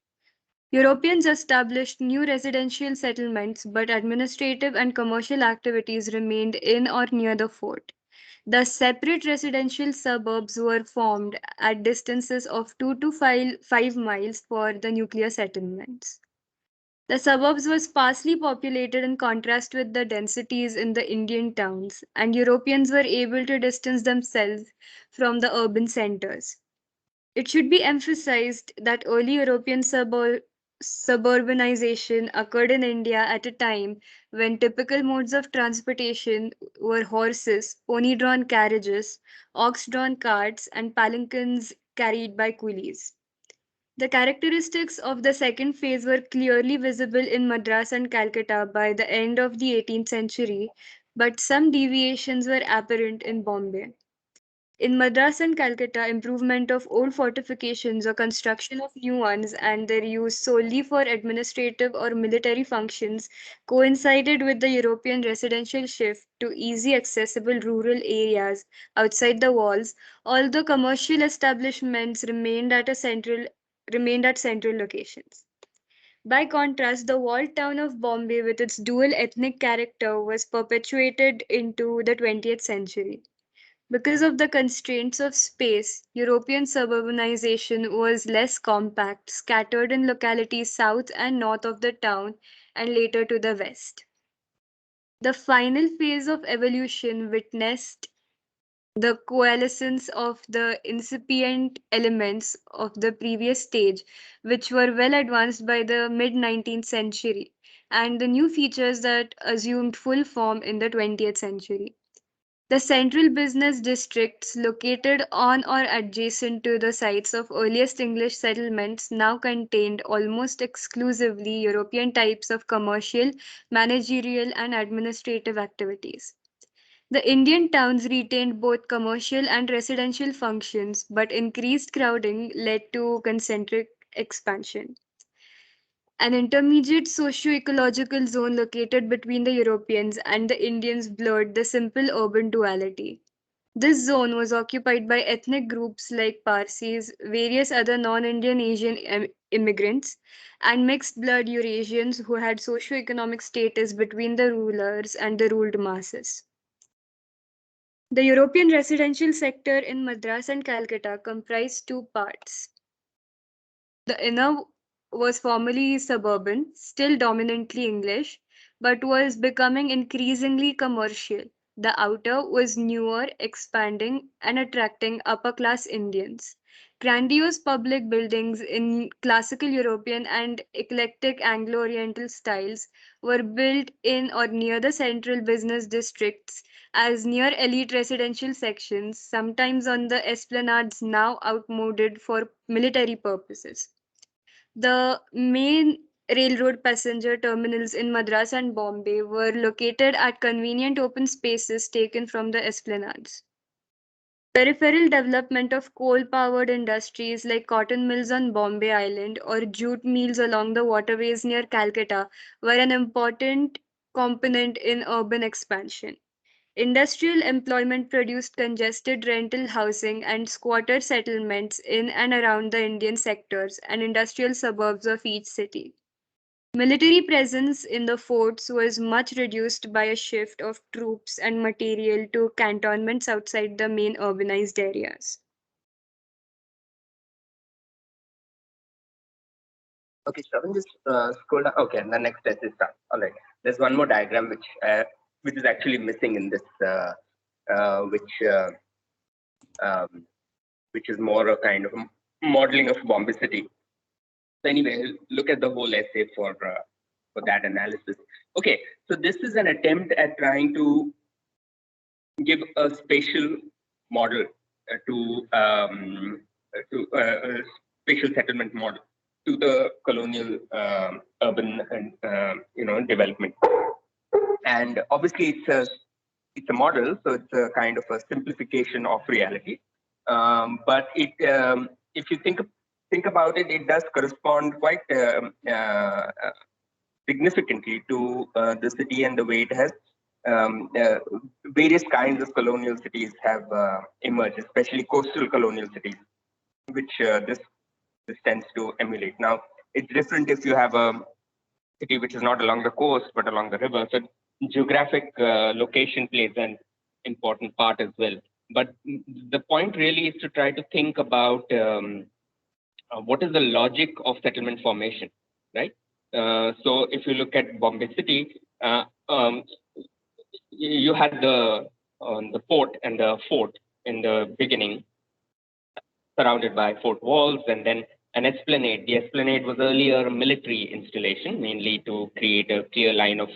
Europeans established new residential settlements, but administrative and commercial activities remained in or near the fort. Thus, separate residential suburbs were formed at distances of 2 to 5 miles for the nuclear settlements. The suburbs were sparsely populated in contrast with the densities in the Indian towns, and Europeans were able to distance themselves from the urban centers. It should be emphasized that early European suburbanization occurred in India at a time when typical modes of transportation were horses, pony drawn carriages, ox drawn carts, and palanquins carried by coolies. The characteristics of the second phase were clearly visible in Madras and Calcutta by the end of the 18th century, but some deviations were apparent in Bombay. In Madras and Calcutta, improvement of old fortifications or construction of new ones and their use solely for administrative or military functions coincided with the European residential shift to easy accessible rural areas outside the walls, although commercial establishments remained at central locations. By contrast, the walled town of Bombay with its dual ethnic character was perpetuated into the 20th century. Because of the constraints of space, European suburbanization was less compact, scattered in localities south and north of the town and later to the west. The final phase of evolution witnessed the coalescence of the incipient elements of the previous stage, which were well advanced by the mid 19th century, and the new features that assumed full form in the 20th century. The central business districts located on or adjacent to the sites of earliest English settlements now contained almost exclusively European types of commercial, managerial, and administrative activities. The Indian towns retained both commercial and residential functions, but increased crowding led to concentric expansion. An intermediate socio-ecological zone located between the Europeans and the Indians blurred the simple urban duality. This zone was occupied by ethnic groups like Parsis, various other non-Indian Asian immigrants, and mixed-blood Eurasians who had socio-economic status between the rulers and the ruled masses. The European residential sector in Madras and Calcutta comprised two parts. The inner was formerly suburban, still dominantly English, but was becoming increasingly commercial. The outer was newer, expanding, and attracting upper class Indians. Grandiose public buildings in classical European and eclectic Anglo Oriental styles were built in or near the central business districts as near elite residential sections, sometimes on the esplanades now outmoded for military purposes. The main railroad passenger terminals in Madras and Bombay were located at convenient open spaces taken from the esplanades. Peripheral development of coal powered industries like cotton mills on Bombay Island or jute mills along the waterways near Calcutta were an important component in urban expansion. Industrial employment produced congested rental housing and squatter settlements in and around the Indian sectors and industrial suburbs of each city. Military presence in the forts was much reduced by a shift of troops and material to cantonments outside the main urbanized areas. Okay, Shravan, just scroll down. Okay, and the next test is done. All right. There's one more diagram which is actually missing in this, which is more a kind of modeling of Bombay City. So anyway, look at the whole essay for that analysis. Okay, so this is an attempt at trying to give a spatial model to a spatial settlement model to the colonial urban and development. And obviously it's a model, so it's a kind of a simplification of reality. But if you think about it, it does correspond quite significantly to the city and the way it has various kinds of colonial cities have emerged, especially coastal colonial cities, which this tends to emulate. Now, it's different if you have a city which is not along the coast but along the river. So geographic location plays an important part as well. But the point really is to try to think about what is the logic of settlement formation, right? So if you look at Bombay City, you had the port and the fort in the beginning, surrounded by fort walls, and then an esplanade. The esplanade was earlier a military installation, mainly to create a clear line of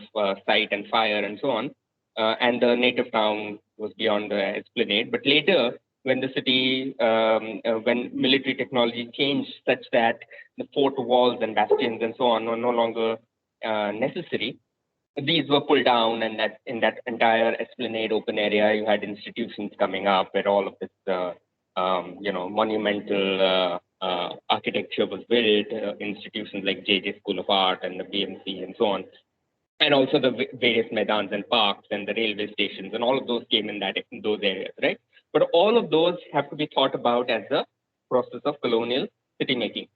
sight and fire and so on. And the native town was beyond the esplanade. But later, when the city, when military technology changed such that the fort walls and bastions and so on were no longer necessary, these were pulled down, and that in that entire esplanade open area, you had institutions coming up where all of this, monumental architecture was built, institutions like JJ School of Art and the BMC and so on, and also the various maidans and parks and the railway stations, and all of those came in those areas, right? But all of those have to be thought about as a process of colonial city making.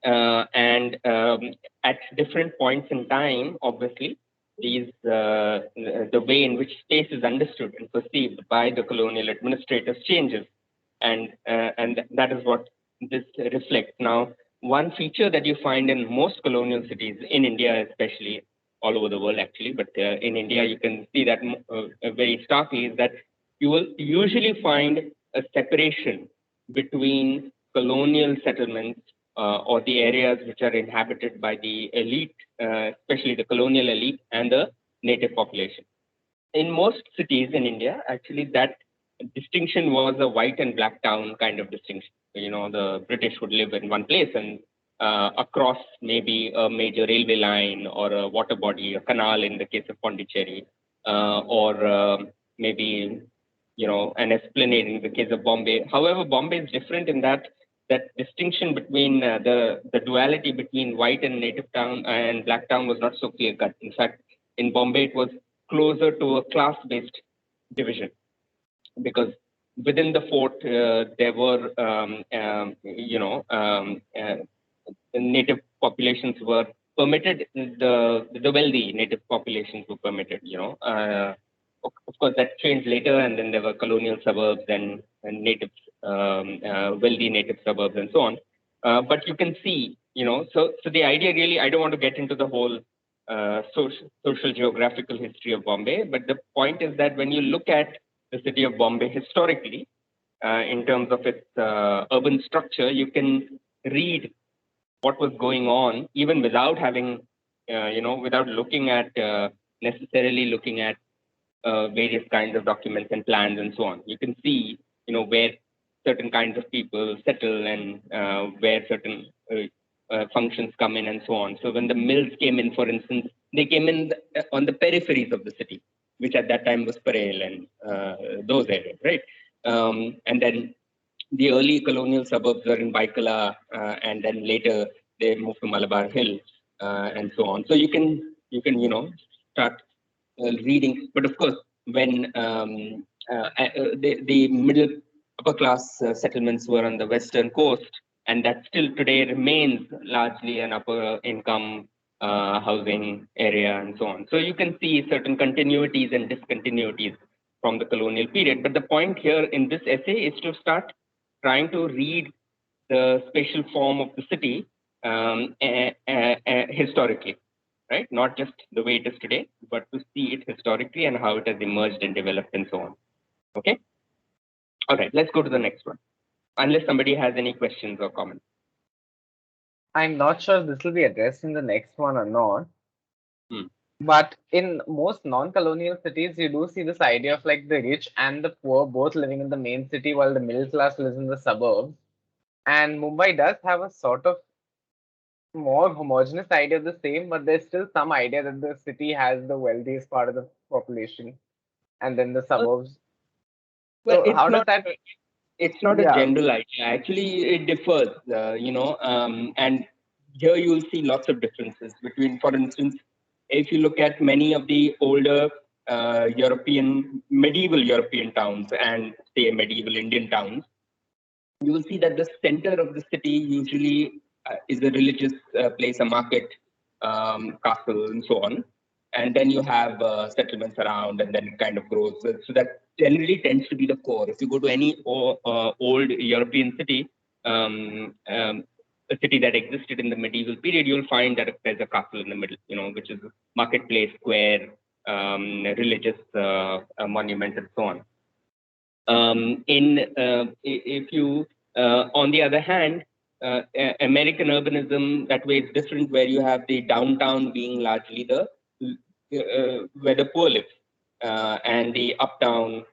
And at different points in time, obviously, the way in which space is understood and perceived by the colonial administrators changes, and that is what this reflects. Now, one feature that you find in most colonial cities, in India especially, all over the world actually, but in India you can see that very starkly, is that you will usually find a separation between colonial settlements or the areas which are inhabited by the elite, especially the colonial elite and the native population. In most cities in India, actually, that distinction was a white and black town kind of distinction. The British would live in one place, and across maybe a major railway line or a water body, a canal in the case of Pondicherry, or maybe an esplanade in the case of Bombay. However, Bombay is different in that distinction between the duality between white and native town and black town was not so clear cut. In fact, in Bombay, it was closer to a class-based division, because within the fort there were, native populations were permitted. The wealthy native populations were permitted. Of course, that changed later, and then there were colonial suburbs and native, wealthy native suburbs and so on. But you can see, so the idea really, I don't want to get into the whole social geographical history of Bombay, but the point is that when you look at the city of Bombay historically, in terms of its urban structure, you can read what was going on even without having, without looking at necessarily looking at various kinds of documents and plans and so on. You can see, where certain kinds of people settle and where certain functions come in and so on. So when the mills came in, for instance, they came in on the peripheries of the city, which at that time was Parel and those areas, right? And then the early colonial suburbs were in Baikala, and then later they moved to Malabar Hill, and so on. So you can start reading, but of course, when the middle upper class settlements were on the western coast, and that still today remains largely an upper income housing area and so on. So you can see certain continuities and discontinuities from the colonial period. But the point here in this essay is to start trying to read the spatial form of the city historically, right? Not just the way it is today, but to see it historically and how it has emerged and developed and so on. Okay. All right, let's go to the next one. Unless somebody has any questions or comments. I'm not sure if this will be addressed in the next one or not. Hmm. But in most non-colonial cities, you do see this idea of like the rich and the poor both living in the main city while the middle class lives in the suburbs. And Mumbai does have a sort of more homogeneous idea of the same, but there's still some idea that the city has the wealthiest part of the population and then the suburbs. Well, So how does that? it's not a Yeah. general idea. Actually, it differs, and here you'll see lots of differences between, for instance, if you look at many of the older medieval European towns and say medieval Indian towns, you will see that the center of the city usually is a religious place, a market, castle, and so on. And then you have settlements around, and then it kind of grows. So that generally tends to be the core. If you go to any old European city, a city that existed in the medieval period, you'll find that there's a castle in the middle, which is a marketplace, square, religious monument, and so on. If you, on the other hand, American urbanism that way is different, where you have the downtown being largely the where the poor live, and the uptown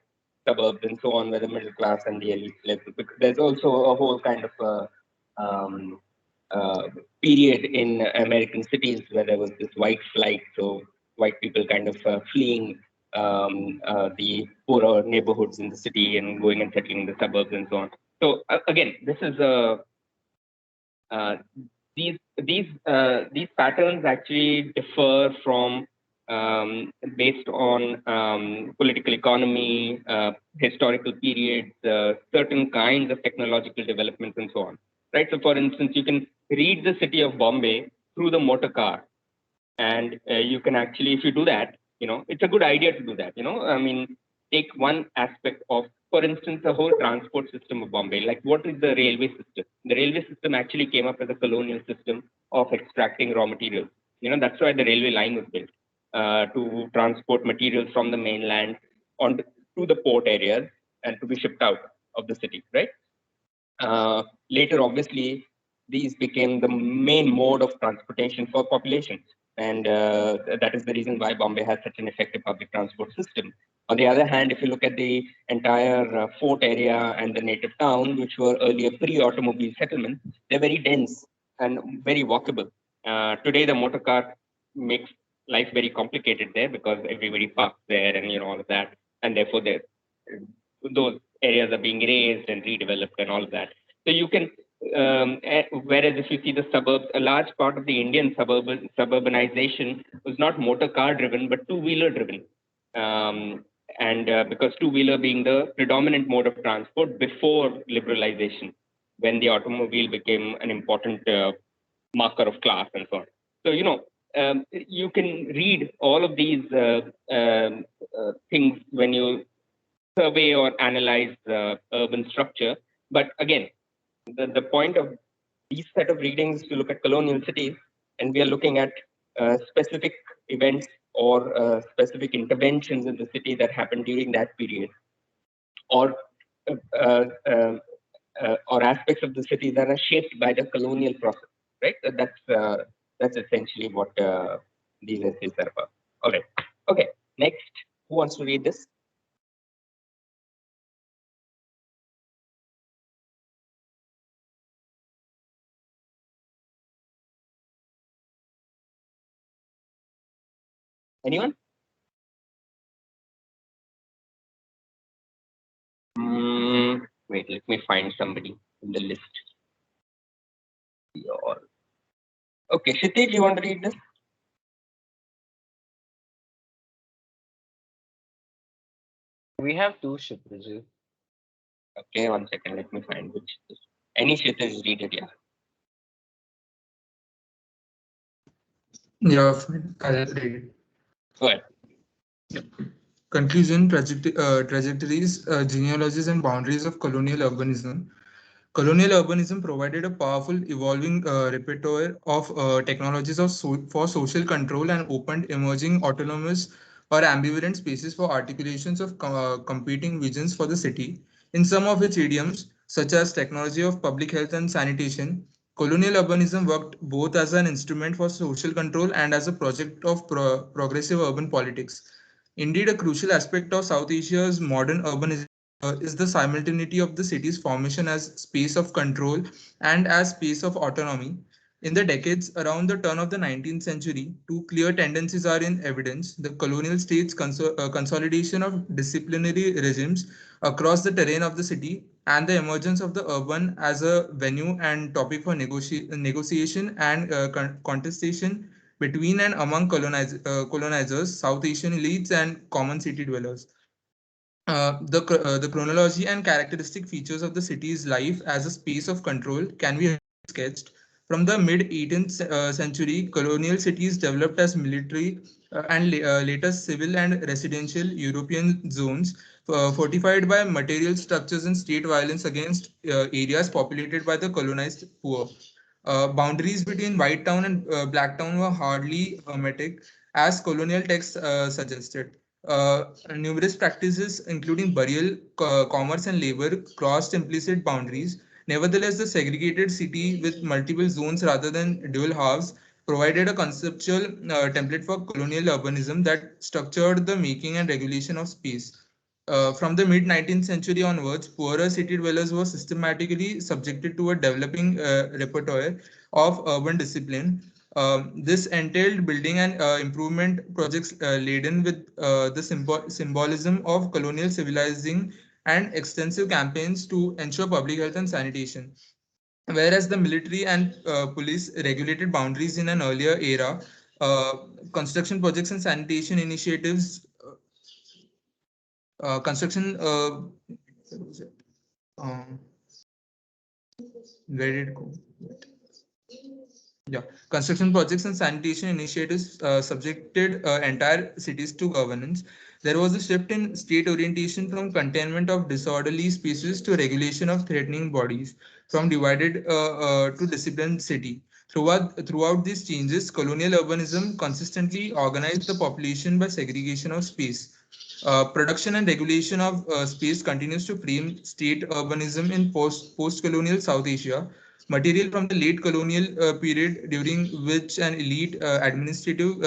suburbs and so on where the middle class and the elite live. Because there's also a whole kind of um, period in American cities where there was this white flight, so white people kind of fleeing the poorer neighborhoods in the city and going and settling in the suburbs and so on. So again, this is these patterns actually differ from based on political economy, historical periods, certain kinds of technological developments, and so on. Right. So, for instance, you can read the city of Bombay through the motor car, and you can actually, if you do that, it's a good idea to do that. I mean, take one aspect of, for instance, the whole transport system of Bombay. Like, what is the railway system? The railway system actually came up as a colonial system of extracting raw materials. That's why the railway line was built, to transport materials from the mainland to the port areas and to be shipped out of the city, right? Later, obviously, these became the main mode of transportation for populations. And that is the reason why Bombay has such an effective public transport system. On the other hand, if you look at the entire fort area and the native town, which were earlier pre-automobile settlements, they're very dense and very walkable. Today, the motor car makes life very complicated there because everybody parks there and all of that. And therefore, those areas are being raised and redeveloped and all of that. So you can, whereas if you see the suburbs, a large part of the Indian suburbanization was not motor car driven, but two-wheeler driven. And because two-wheeler being the predominant mode of transport before liberalization, when the automobile became an important marker of class and so on. So, you can read all of these things when you survey or analyze urban structure. But again, the point of these set of readings to look at colonial cities, and we are looking at specific events or specific interventions in the city that happened during that period, or uh, uh, uh, or aspects of the city that are shaped by the colonial process, right? That's essentially what these essays are about. All right. Okay. Next, who wants to read this? Anyone? Wait, let me find somebody in the list. Okay, Kshitij, you want to read this? We have two Kshitij. Okay, 1 second. Let me find which. Any Kshitij, read it, yeah. Yeah, fine. I'll read it. Go ahead. Conclusion, trajectories, genealogies, and boundaries of colonial urbanism. Colonial urbanism provided a powerful, evolving repertoire of technologies for social control and opened emerging autonomous or ambivalent spaces for articulations of competing visions for the city. In some of its idioms, such as technology of public health and sanitation, colonial urbanism worked both as an instrument for social control and as a project of progressive urban politics. Indeed, a crucial aspect of South Asia's modern urbanism is the simultaneity of the city's formation as space of control and as space of autonomy. In the decades around the turn of the 19th century, two clear tendencies are in evidence: the colonial state's consolidation of disciplinary regimes across the terrain of the city, and the emergence of the urban as a venue and topic for negotiation and contestation between and among colonizers, South Asian elites, and common city dwellers. The chronology and characteristic features of the city's life as a space of control can be sketched. From the mid 18th century, colonial cities developed as military and later civil and residential European zones, fortified by material structures and state violence against areas populated by the colonized poor. Boundaries between White Town and Black Town were hardly hermetic, as colonial texts suggested. Numerous practices, including burial, commerce, and labor, crossed implicit boundaries. Nevertheless, the segregated city with multiple zones rather than dual halves provided a conceptual template for colonial urbanism that structured the making and regulation of space. From the mid 19th century onwards, poorer city dwellers were systematically subjected to a developing repertoire of urban discipline. This entailed building and improvement projects laden with the symbolism of colonial civilizing and extensive campaigns to ensure public health and sanitation. Whereas the military and police regulated boundaries in an earlier era, uh, construction projects and sanitation initiatives construction um, where did it go? Yeah, construction projects and sanitation initiatives subjected entire cities to governance. There was a shift in state orientation from containment of disorderly spaces to regulation of threatening bodies, from divided to disciplined city. Throughout these changes, colonial urbanism consistently organized the population by segregation of space. Production and regulation of space continues to frame state urbanism in post-colonial South Asia. Material from the late colonial period, during which an elite administrative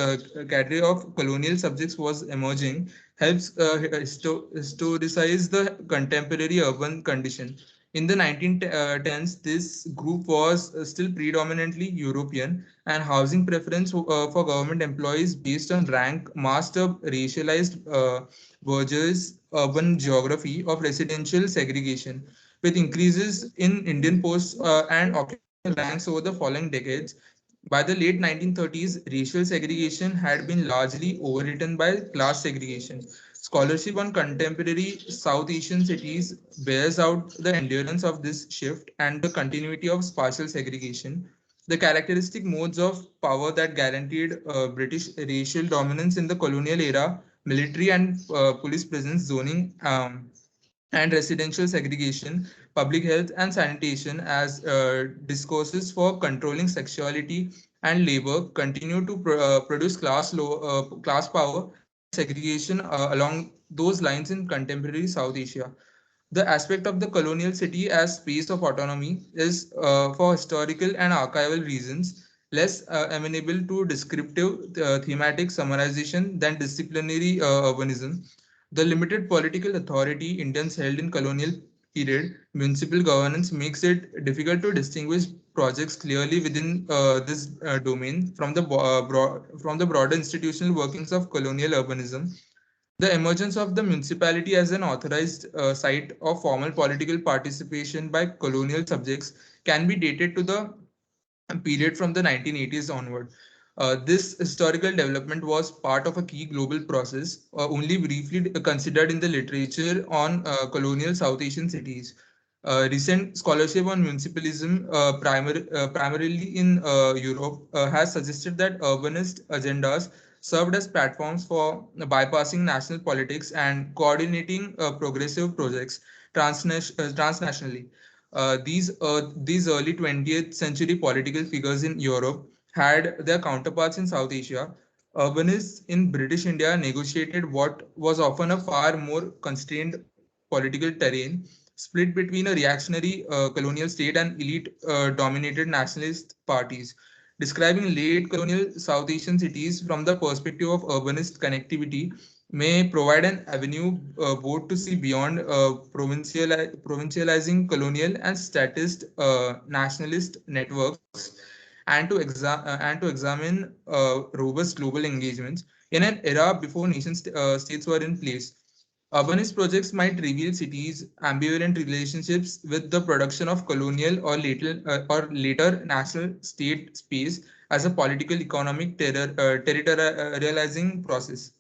cadre of colonial subjects was emerging, helps historicize the contemporary urban condition. In the 1910s, this group was still predominantly European, and housing preference for government employees based on rank masked up racialized Berger's urban geography of residential segregation. With increases in Indian posts and occupational ranks over the following decades, by the late 1930s, racial segregation had been largely overwritten by class segregation. Scholarship on contemporary South Asian cities bears out the endurance of this shift and the continuity of spatial segregation. The characteristic modes of power that guaranteed British racial dominance in the colonial era, military and police presence, zoning, and residential segregation, public health, and sanitation as discourses for controlling sexuality and labor continue to produce class power and segregation along those lines in contemporary South Asia. The aspect of the colonial city as space of autonomy is, for historical and archival reasons, less amenable to descriptive thematic summarization than disciplinary urbanism. The limited political authority Indians held in colonial period municipal governance makes it difficult to distinguish projects clearly within this domain from from the broader institutional workings of colonial urbanism. The emergence of the municipality as an authorized site of formal political participation by colonial subjects can be dated to the period from the 1980s onward. This historical development was part of a key global process, only briefly considered in the literature on colonial South Asian cities. Recent scholarship on municipalism, primarily in Europe, has suggested that urbanist agendas served as platforms for bypassing national politics and coordinating progressive projects transnationally. These early 20th century political figures in Europe had their counterparts in South Asia. Urbanists in British India negotiated what was often a far more constrained political terrain, split between a reactionary colonial state and elite dominated nationalist parties. Describing late colonial South Asian cities from the perspective of urbanist connectivity may provide an avenue both to see beyond provincializing colonial and statist nationalist networks and to examine robust global engagements in an era before states were in place. Urbanist projects might reveal cities' ambivalent relationships with the production of colonial or later national state space as a political economic territorializing process,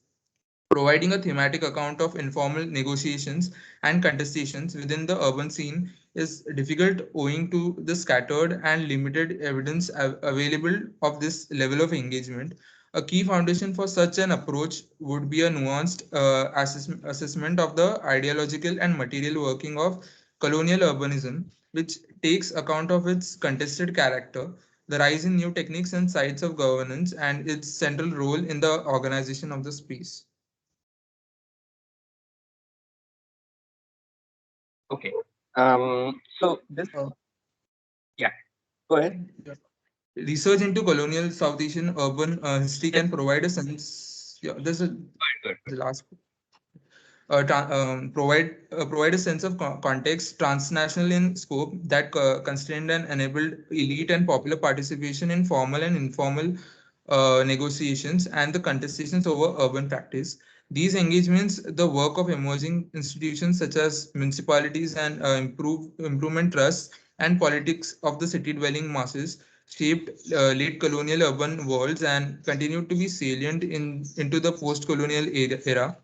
providing a thematic account of informal negotiations and contestations within the urban scene is difficult owing to the scattered and limited evidence available of this level of engagement. A key foundation for such an approach would be a nuanced assessment of the ideological and material working of colonial urbanism, which takes account of its contested character, the rise in new techniques and sites of governance, and its central role in the organization of the space. Okay. So this, yeah, go ahead. Research into colonial South Asian urban history can provide a sense. Yeah, Good. the last provide a sense of context, transnational in scope, that constrained and enabled elite and popular participation in formal and informal negotiations and the contestations over urban practice. These engagements, the work of emerging institutions such as municipalities and improvement trusts and politics of the city dwelling masses, shaped late colonial urban worlds and continued to be salient into the post-colonial era.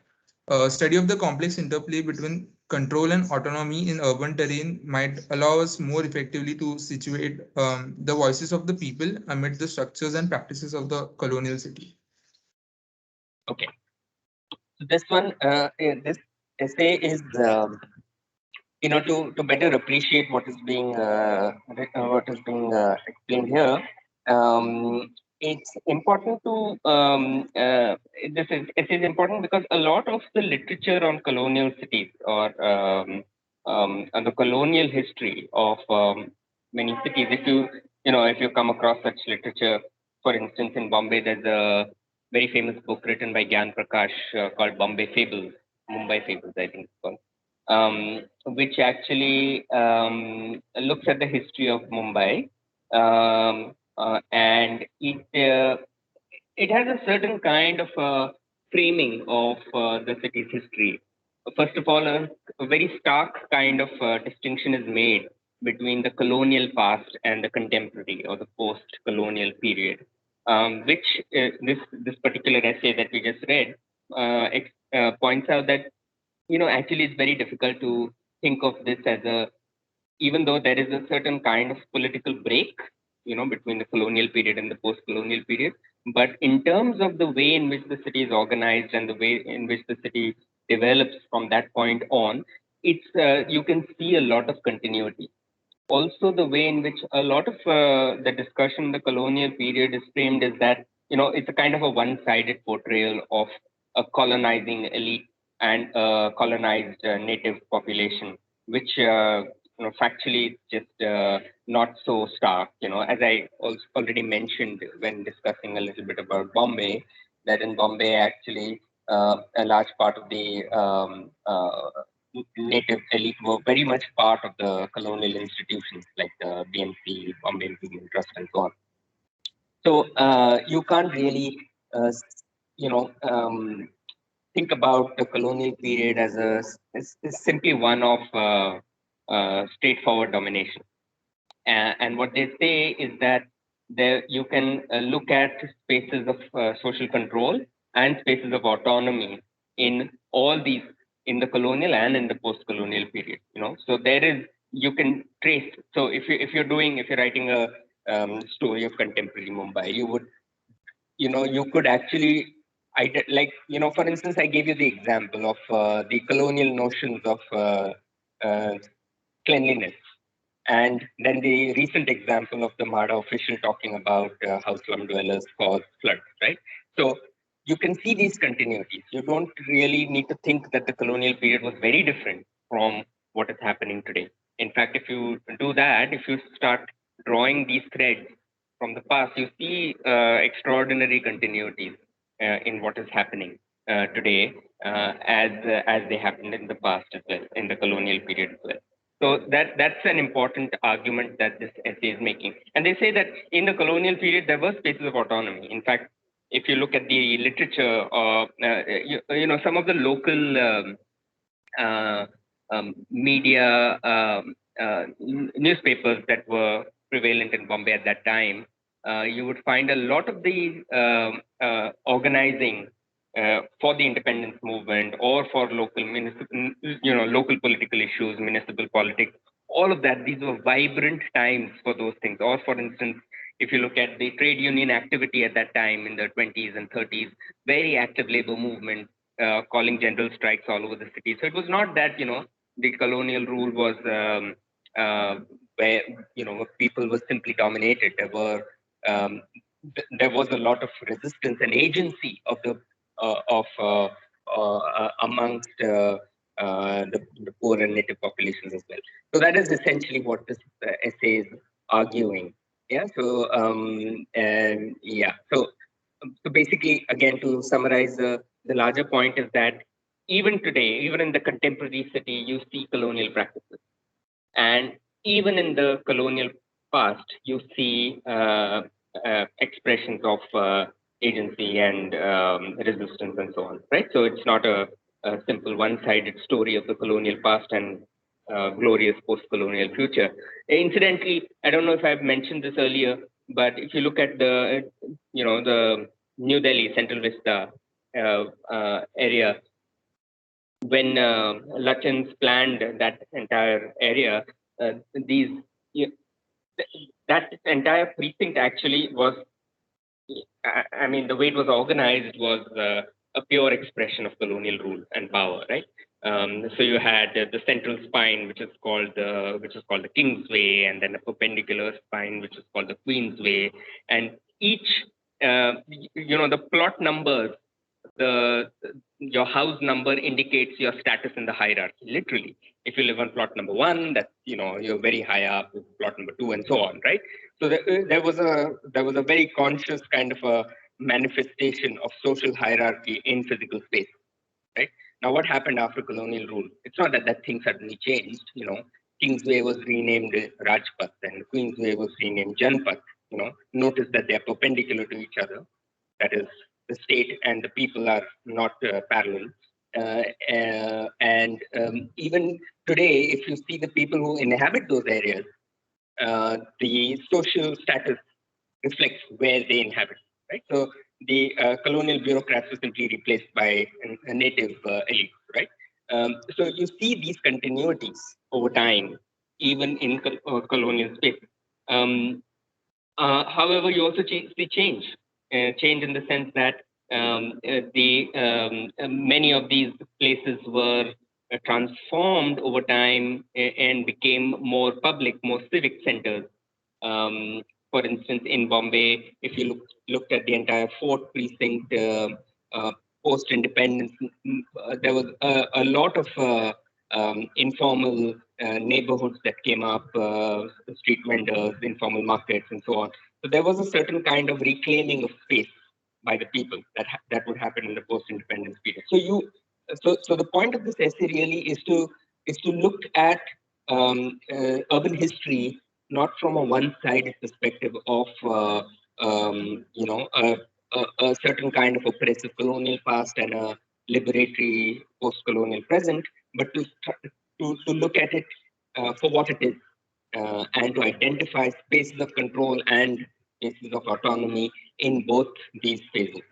Study of the complex interplay between control and autonomy in urban terrain might allow us more effectively to situate the voices of the people amid the structures and practices of the colonial city. Okay. So this one, this essay is, to better appreciate what is being explained here. It's important to it is important because a lot of the literature on colonial cities or on the colonial history of many cities, if you come across such literature, for instance, in Bombay, there's a very famous book written by Gyan Prakash called Bombay Fables, Mumbai Fables, I think it's called, which actually looks at the history of Mumbai, and it has a certain kind of framing of the city's history. First of all, a very stark kind of distinction is made between the colonial past and the contemporary or the post-colonial period, which this particular essay that we just read points out that actually it's very difficult to think of this as even though there is a certain kind of political break, between the colonial period and the post-colonial period. But in terms of the way in which the city is organized and the way in which the city develops from that point on, you can see a lot of continuity. Also, the way in which a lot of the discussion in the colonial period is framed is that, it's a kind of a one-sided portrayal of a colonizing elite and a colonized native population, which factually is just not so stark. As I also already mentioned when discussing a little bit about Bombay, that in Bombay actually a large part of the native elite were very much part of the colonial institutions like the BMC, Bombay Imperial Trust, and so on. So you can't really, you know, think about the colonial period as as simply one of straightforward domination. And what they say is that there you can look at spaces of social control and spaces of autonomy in all these, in the colonial and in the post-colonial period. So there is, you can trace. So if you're writing a story of contemporary Mumbai, you would, you could actually, for instance, I gave you the example of the colonial notions of uh, cleanliness. And then the recent example of the Madras official talking about how slum dwellers cause floods, right? So you can see these continuities. You don't really need to think that the colonial period was very different from what is happening today. In fact, if you do that, if you start drawing these threads from the past, you see extraordinary continuities in what is happening today, as they happened in the past as well, in the colonial period as well. So that's an important argument that this essay is making. And they say that in the colonial period, there were spaces of autonomy. In fact, if you look at the literature, some of the local media newspapers that were prevalent in Bombay at that time, you would find a lot of the organizing for the independence movement or for local local political issues, municipal politics, all of that. These were vibrant times for those things. Or, for instance, if you look at the trade union activity at that time in the 20s and 30s, very active labor movement, calling general strikes all over the city. So it was not that the colonial rule was where people were simply dominated. There was a lot of resistance and agency of the amongst the poor and native populations as well. So that is essentially what this essay is arguing. Yeah. So so basically, again, to summarize, the larger point is that even today, even in the contemporary city, you see colonial practices, and even in the colonial past, you see expressions of agency and resistance and so on, right? So it's not a simple one-sided story of the colonial past and glorious post-colonial future. Incidentally, I don't know if I've mentioned this earlier, but if you look at the New Delhi Central Vista area, when Lutyens planned that entire area, these that entire precinct actually was, I mean, the way it was organized was a pure expression of colonial rule and power, right? So you had the central spine, which is called the King's Way, and then a perpendicular spine, which is called the Queen's Way, and each, the plot numbers, your house number indicates your status in the hierarchy. Literally, if you live on plot number 1, that's you're very high up. Plot number 2, and so on, right? So there was a very conscious kind of a manifestation of social hierarchy in physical space, right? Now, what happened after colonial rule? It's not that thing suddenly changed. Kingsway was renamed Rajpath, and Queensway was renamed Janpath. Notice that they are perpendicular to each other. That is, the state and the people are not parallel. And even today, if you see the people who inhabit those areas, the social status reflects where they inhabit, right? So the colonial bureaucrats were simply replaced by a native elite, right? So you see these continuities over time, even in colonial space. However, you also see change in the sense that many of these places were transformed over time and became more public, more civic centers. For instance, in Bombay, if you looked at the entire Fort Precinct post-independence, there was a lot of informal neighborhoods that came up, street vendors, informal markets, and so on. So there was a certain kind of reclaiming of space by the people that would happen in the post-independence period. So the point of this essay really is to look at urban history not from a one-sided perspective of a certain kind of oppressive colonial past and a liberatory post-colonial present, but to look at it for what it is and to identify spaces of control and spaces of autonomy in both these phases.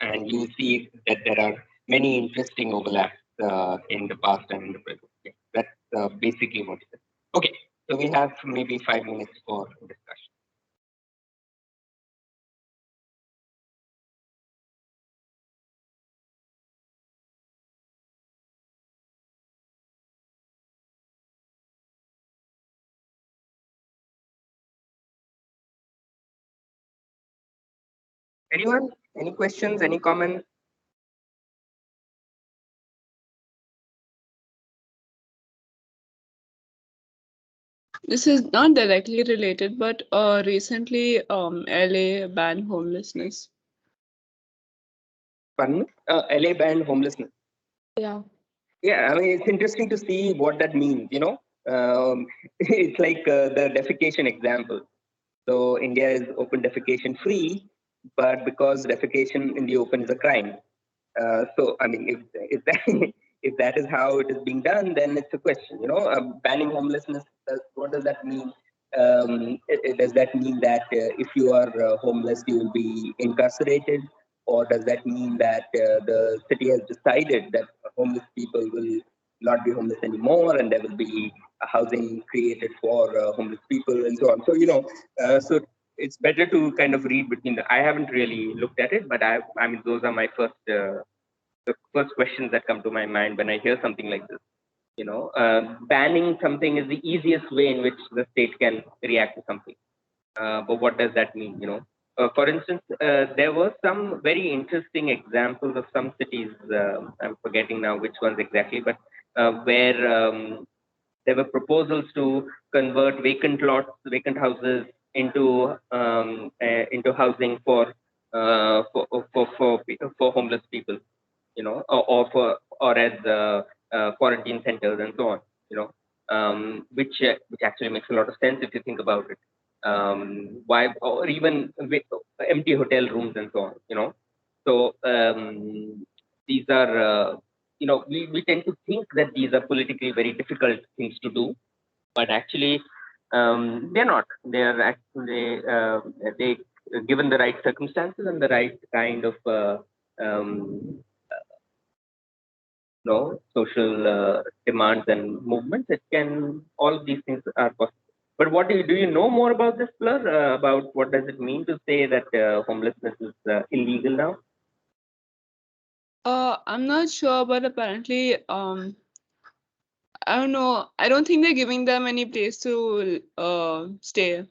And you see that there are many interesting overlaps in the past and in the present. Yeah, that's basically what it is. Okay, so we have maybe 5 minutes for discussion. Anyone? Any questions? Any comments? This is not directly related, but recently LA banned homelessness. Pardon? LA banned homelessness. Yeah. Yeah, I mean, it's interesting to see what that means, it's like the defecation example. So India is open defecation free, but because defecation in the open is a crime. So I mean, if that if that is how it is being done, then it's a question. Banning homelessness. What does that mean? Does that mean that if you are homeless, you will be incarcerated, or does that mean that the city has decided that homeless people will not be homeless anymore, and there will be a housing created for homeless people, and so on? So it's better to kind of read between the. I haven't really looked at it, but I mean, those are my the first questions that come to my mind when I hear something like this. Banning something is the easiest way in which the state can react to something. But what does that mean? For instance, there were some very interesting examples of some cities. I'm forgetting now which ones exactly, but where there were proposals to convert vacant lots, vacant houses into housing for homeless people, or as quarantine centers and so on, which actually makes a lot of sense if you think about it. Why, or even empty hotel rooms and so on, So these are, we tend to think that these are politically very difficult things to do, but actually they're not. They are actually they given the right circumstances and the right kind of social demands and movements. All of these things are possible. But what do you know more about this, Fleur? About what does it mean to say that homelessness is illegal now? I'm not sure, but apparently, I don't know. I don't think they're giving them any place to stay.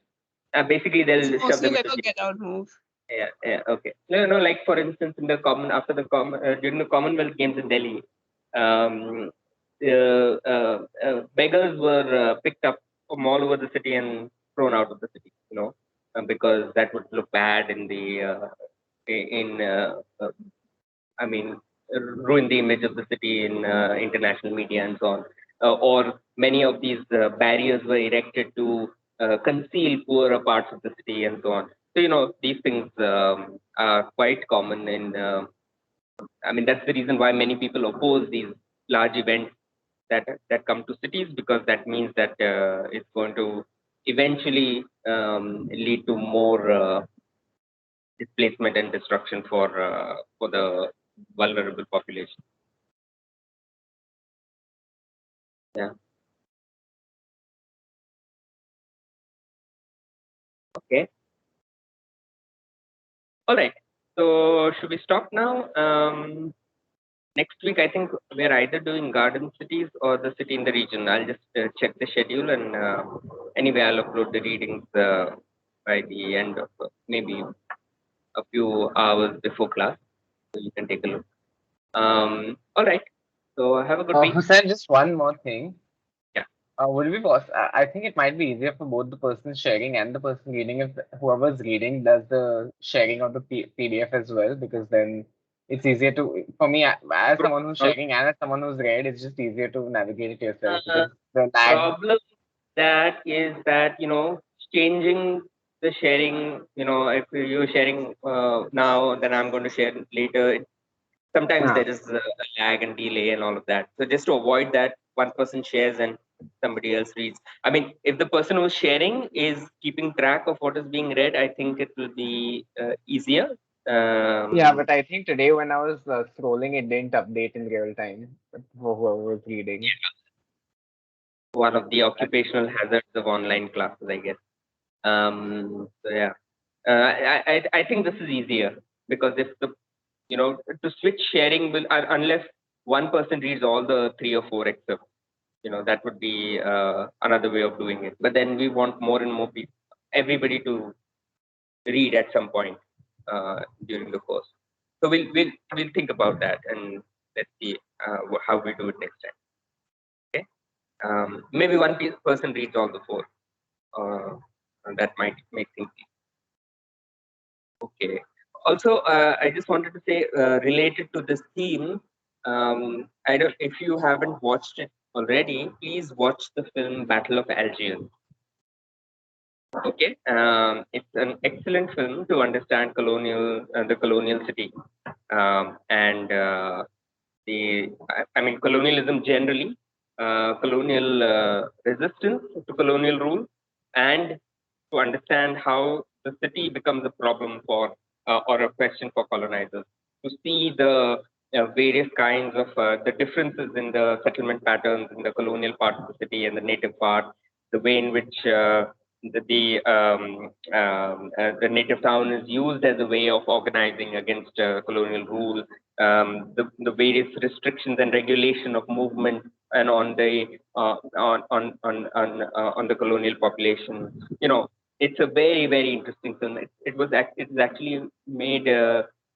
Basically, they'll It's shove mostly them like into a get out move. Yeah, okay. No, like for instance, in the during the Commonwealth Games in Delhi, beggars were picked up from all over the city and thrown out of the city, because that would look bad in the I mean, ruin the image of the city in international media and so on. Or many of these barriers were erected to conceal poorer parts of the city and so on. So, these things are quite common I mean, that's the reason why many people oppose these large events that come to cities, because that means that it's going to eventually lead to more displacement and destruction for the vulnerable population. Yeah. Okay. All right. So should we stop now? next week, I think we're either doing garden cities or the city in the region. I'll just check the schedule, and anyway, I'll upload the readings by the end of maybe a few hours before class, so you can take a look. All right. So have a good week. Hussein, just one more thing. Yeah. Would it be possible? I think it might be easier for both the person sharing and the person reading if whoever's reading does the sharing of the PDF as well, because then it's easier to, for me, as someone who's sharing and as someone who's read, it's just easier to navigate it yourself because the lag. Problem that is that changing the sharing. If you're sharing now, then I'm going to share later. Sometimes there is a lag and delay and all of that. So just to avoid that, one person shares and somebody else reads. I mean, if the person who's sharing is keeping track of what is being read, I think it will be easier. Yeah, but I think today when I was scrolling, it didn't update in real time for whoever was reading. One of the occupational hazards of online classes, I guess. So yeah, I think this is easier because if the to switch sharing will unless one person reads all the 3 or 4 excerpts, that would be another way of doing it. But then we want more and more people, everybody to read at some point during the course. So we'll think about that and let's see how we do it next time. Okay. Maybe one person reads all the 4. That might make things easy. Okay. Also, I just wanted to say, related to this theme, I don't. If you haven't watched it already, please watch the film Battle of Algiers. Okay, it's an excellent film to understand the colonial city, and I mean colonialism generally, colonial resistance to colonial rule, and to understand how the city becomes a problem for or a question for colonizers. To see the various kinds of the differences in the settlement patterns in the colonial part of the city and the native part, the way in which the native town is used as a way of organizing against colonial rule, the various restrictions and regulation of movement and on the colonial population. It's a very, very interesting film. It's actually made.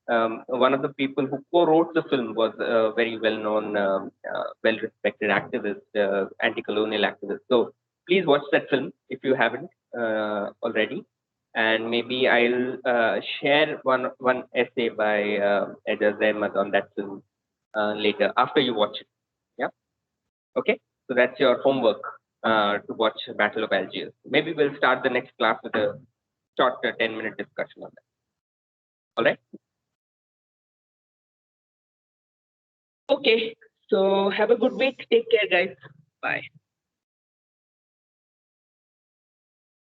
One of the people who co-wrote the film was a very well-known, well-respected activist, anti-colonial activist. So please watch that film if you haven't already. And maybe I'll share one essay by Ejaz Ahmed on that film later after you watch it. Yeah. Okay. So that's your homework to watch Battle of Algiers. Maybe we'll start the next class with a short 10-minute discussion on that. All right. Okay. So have a good week. Take care, guys. Bye.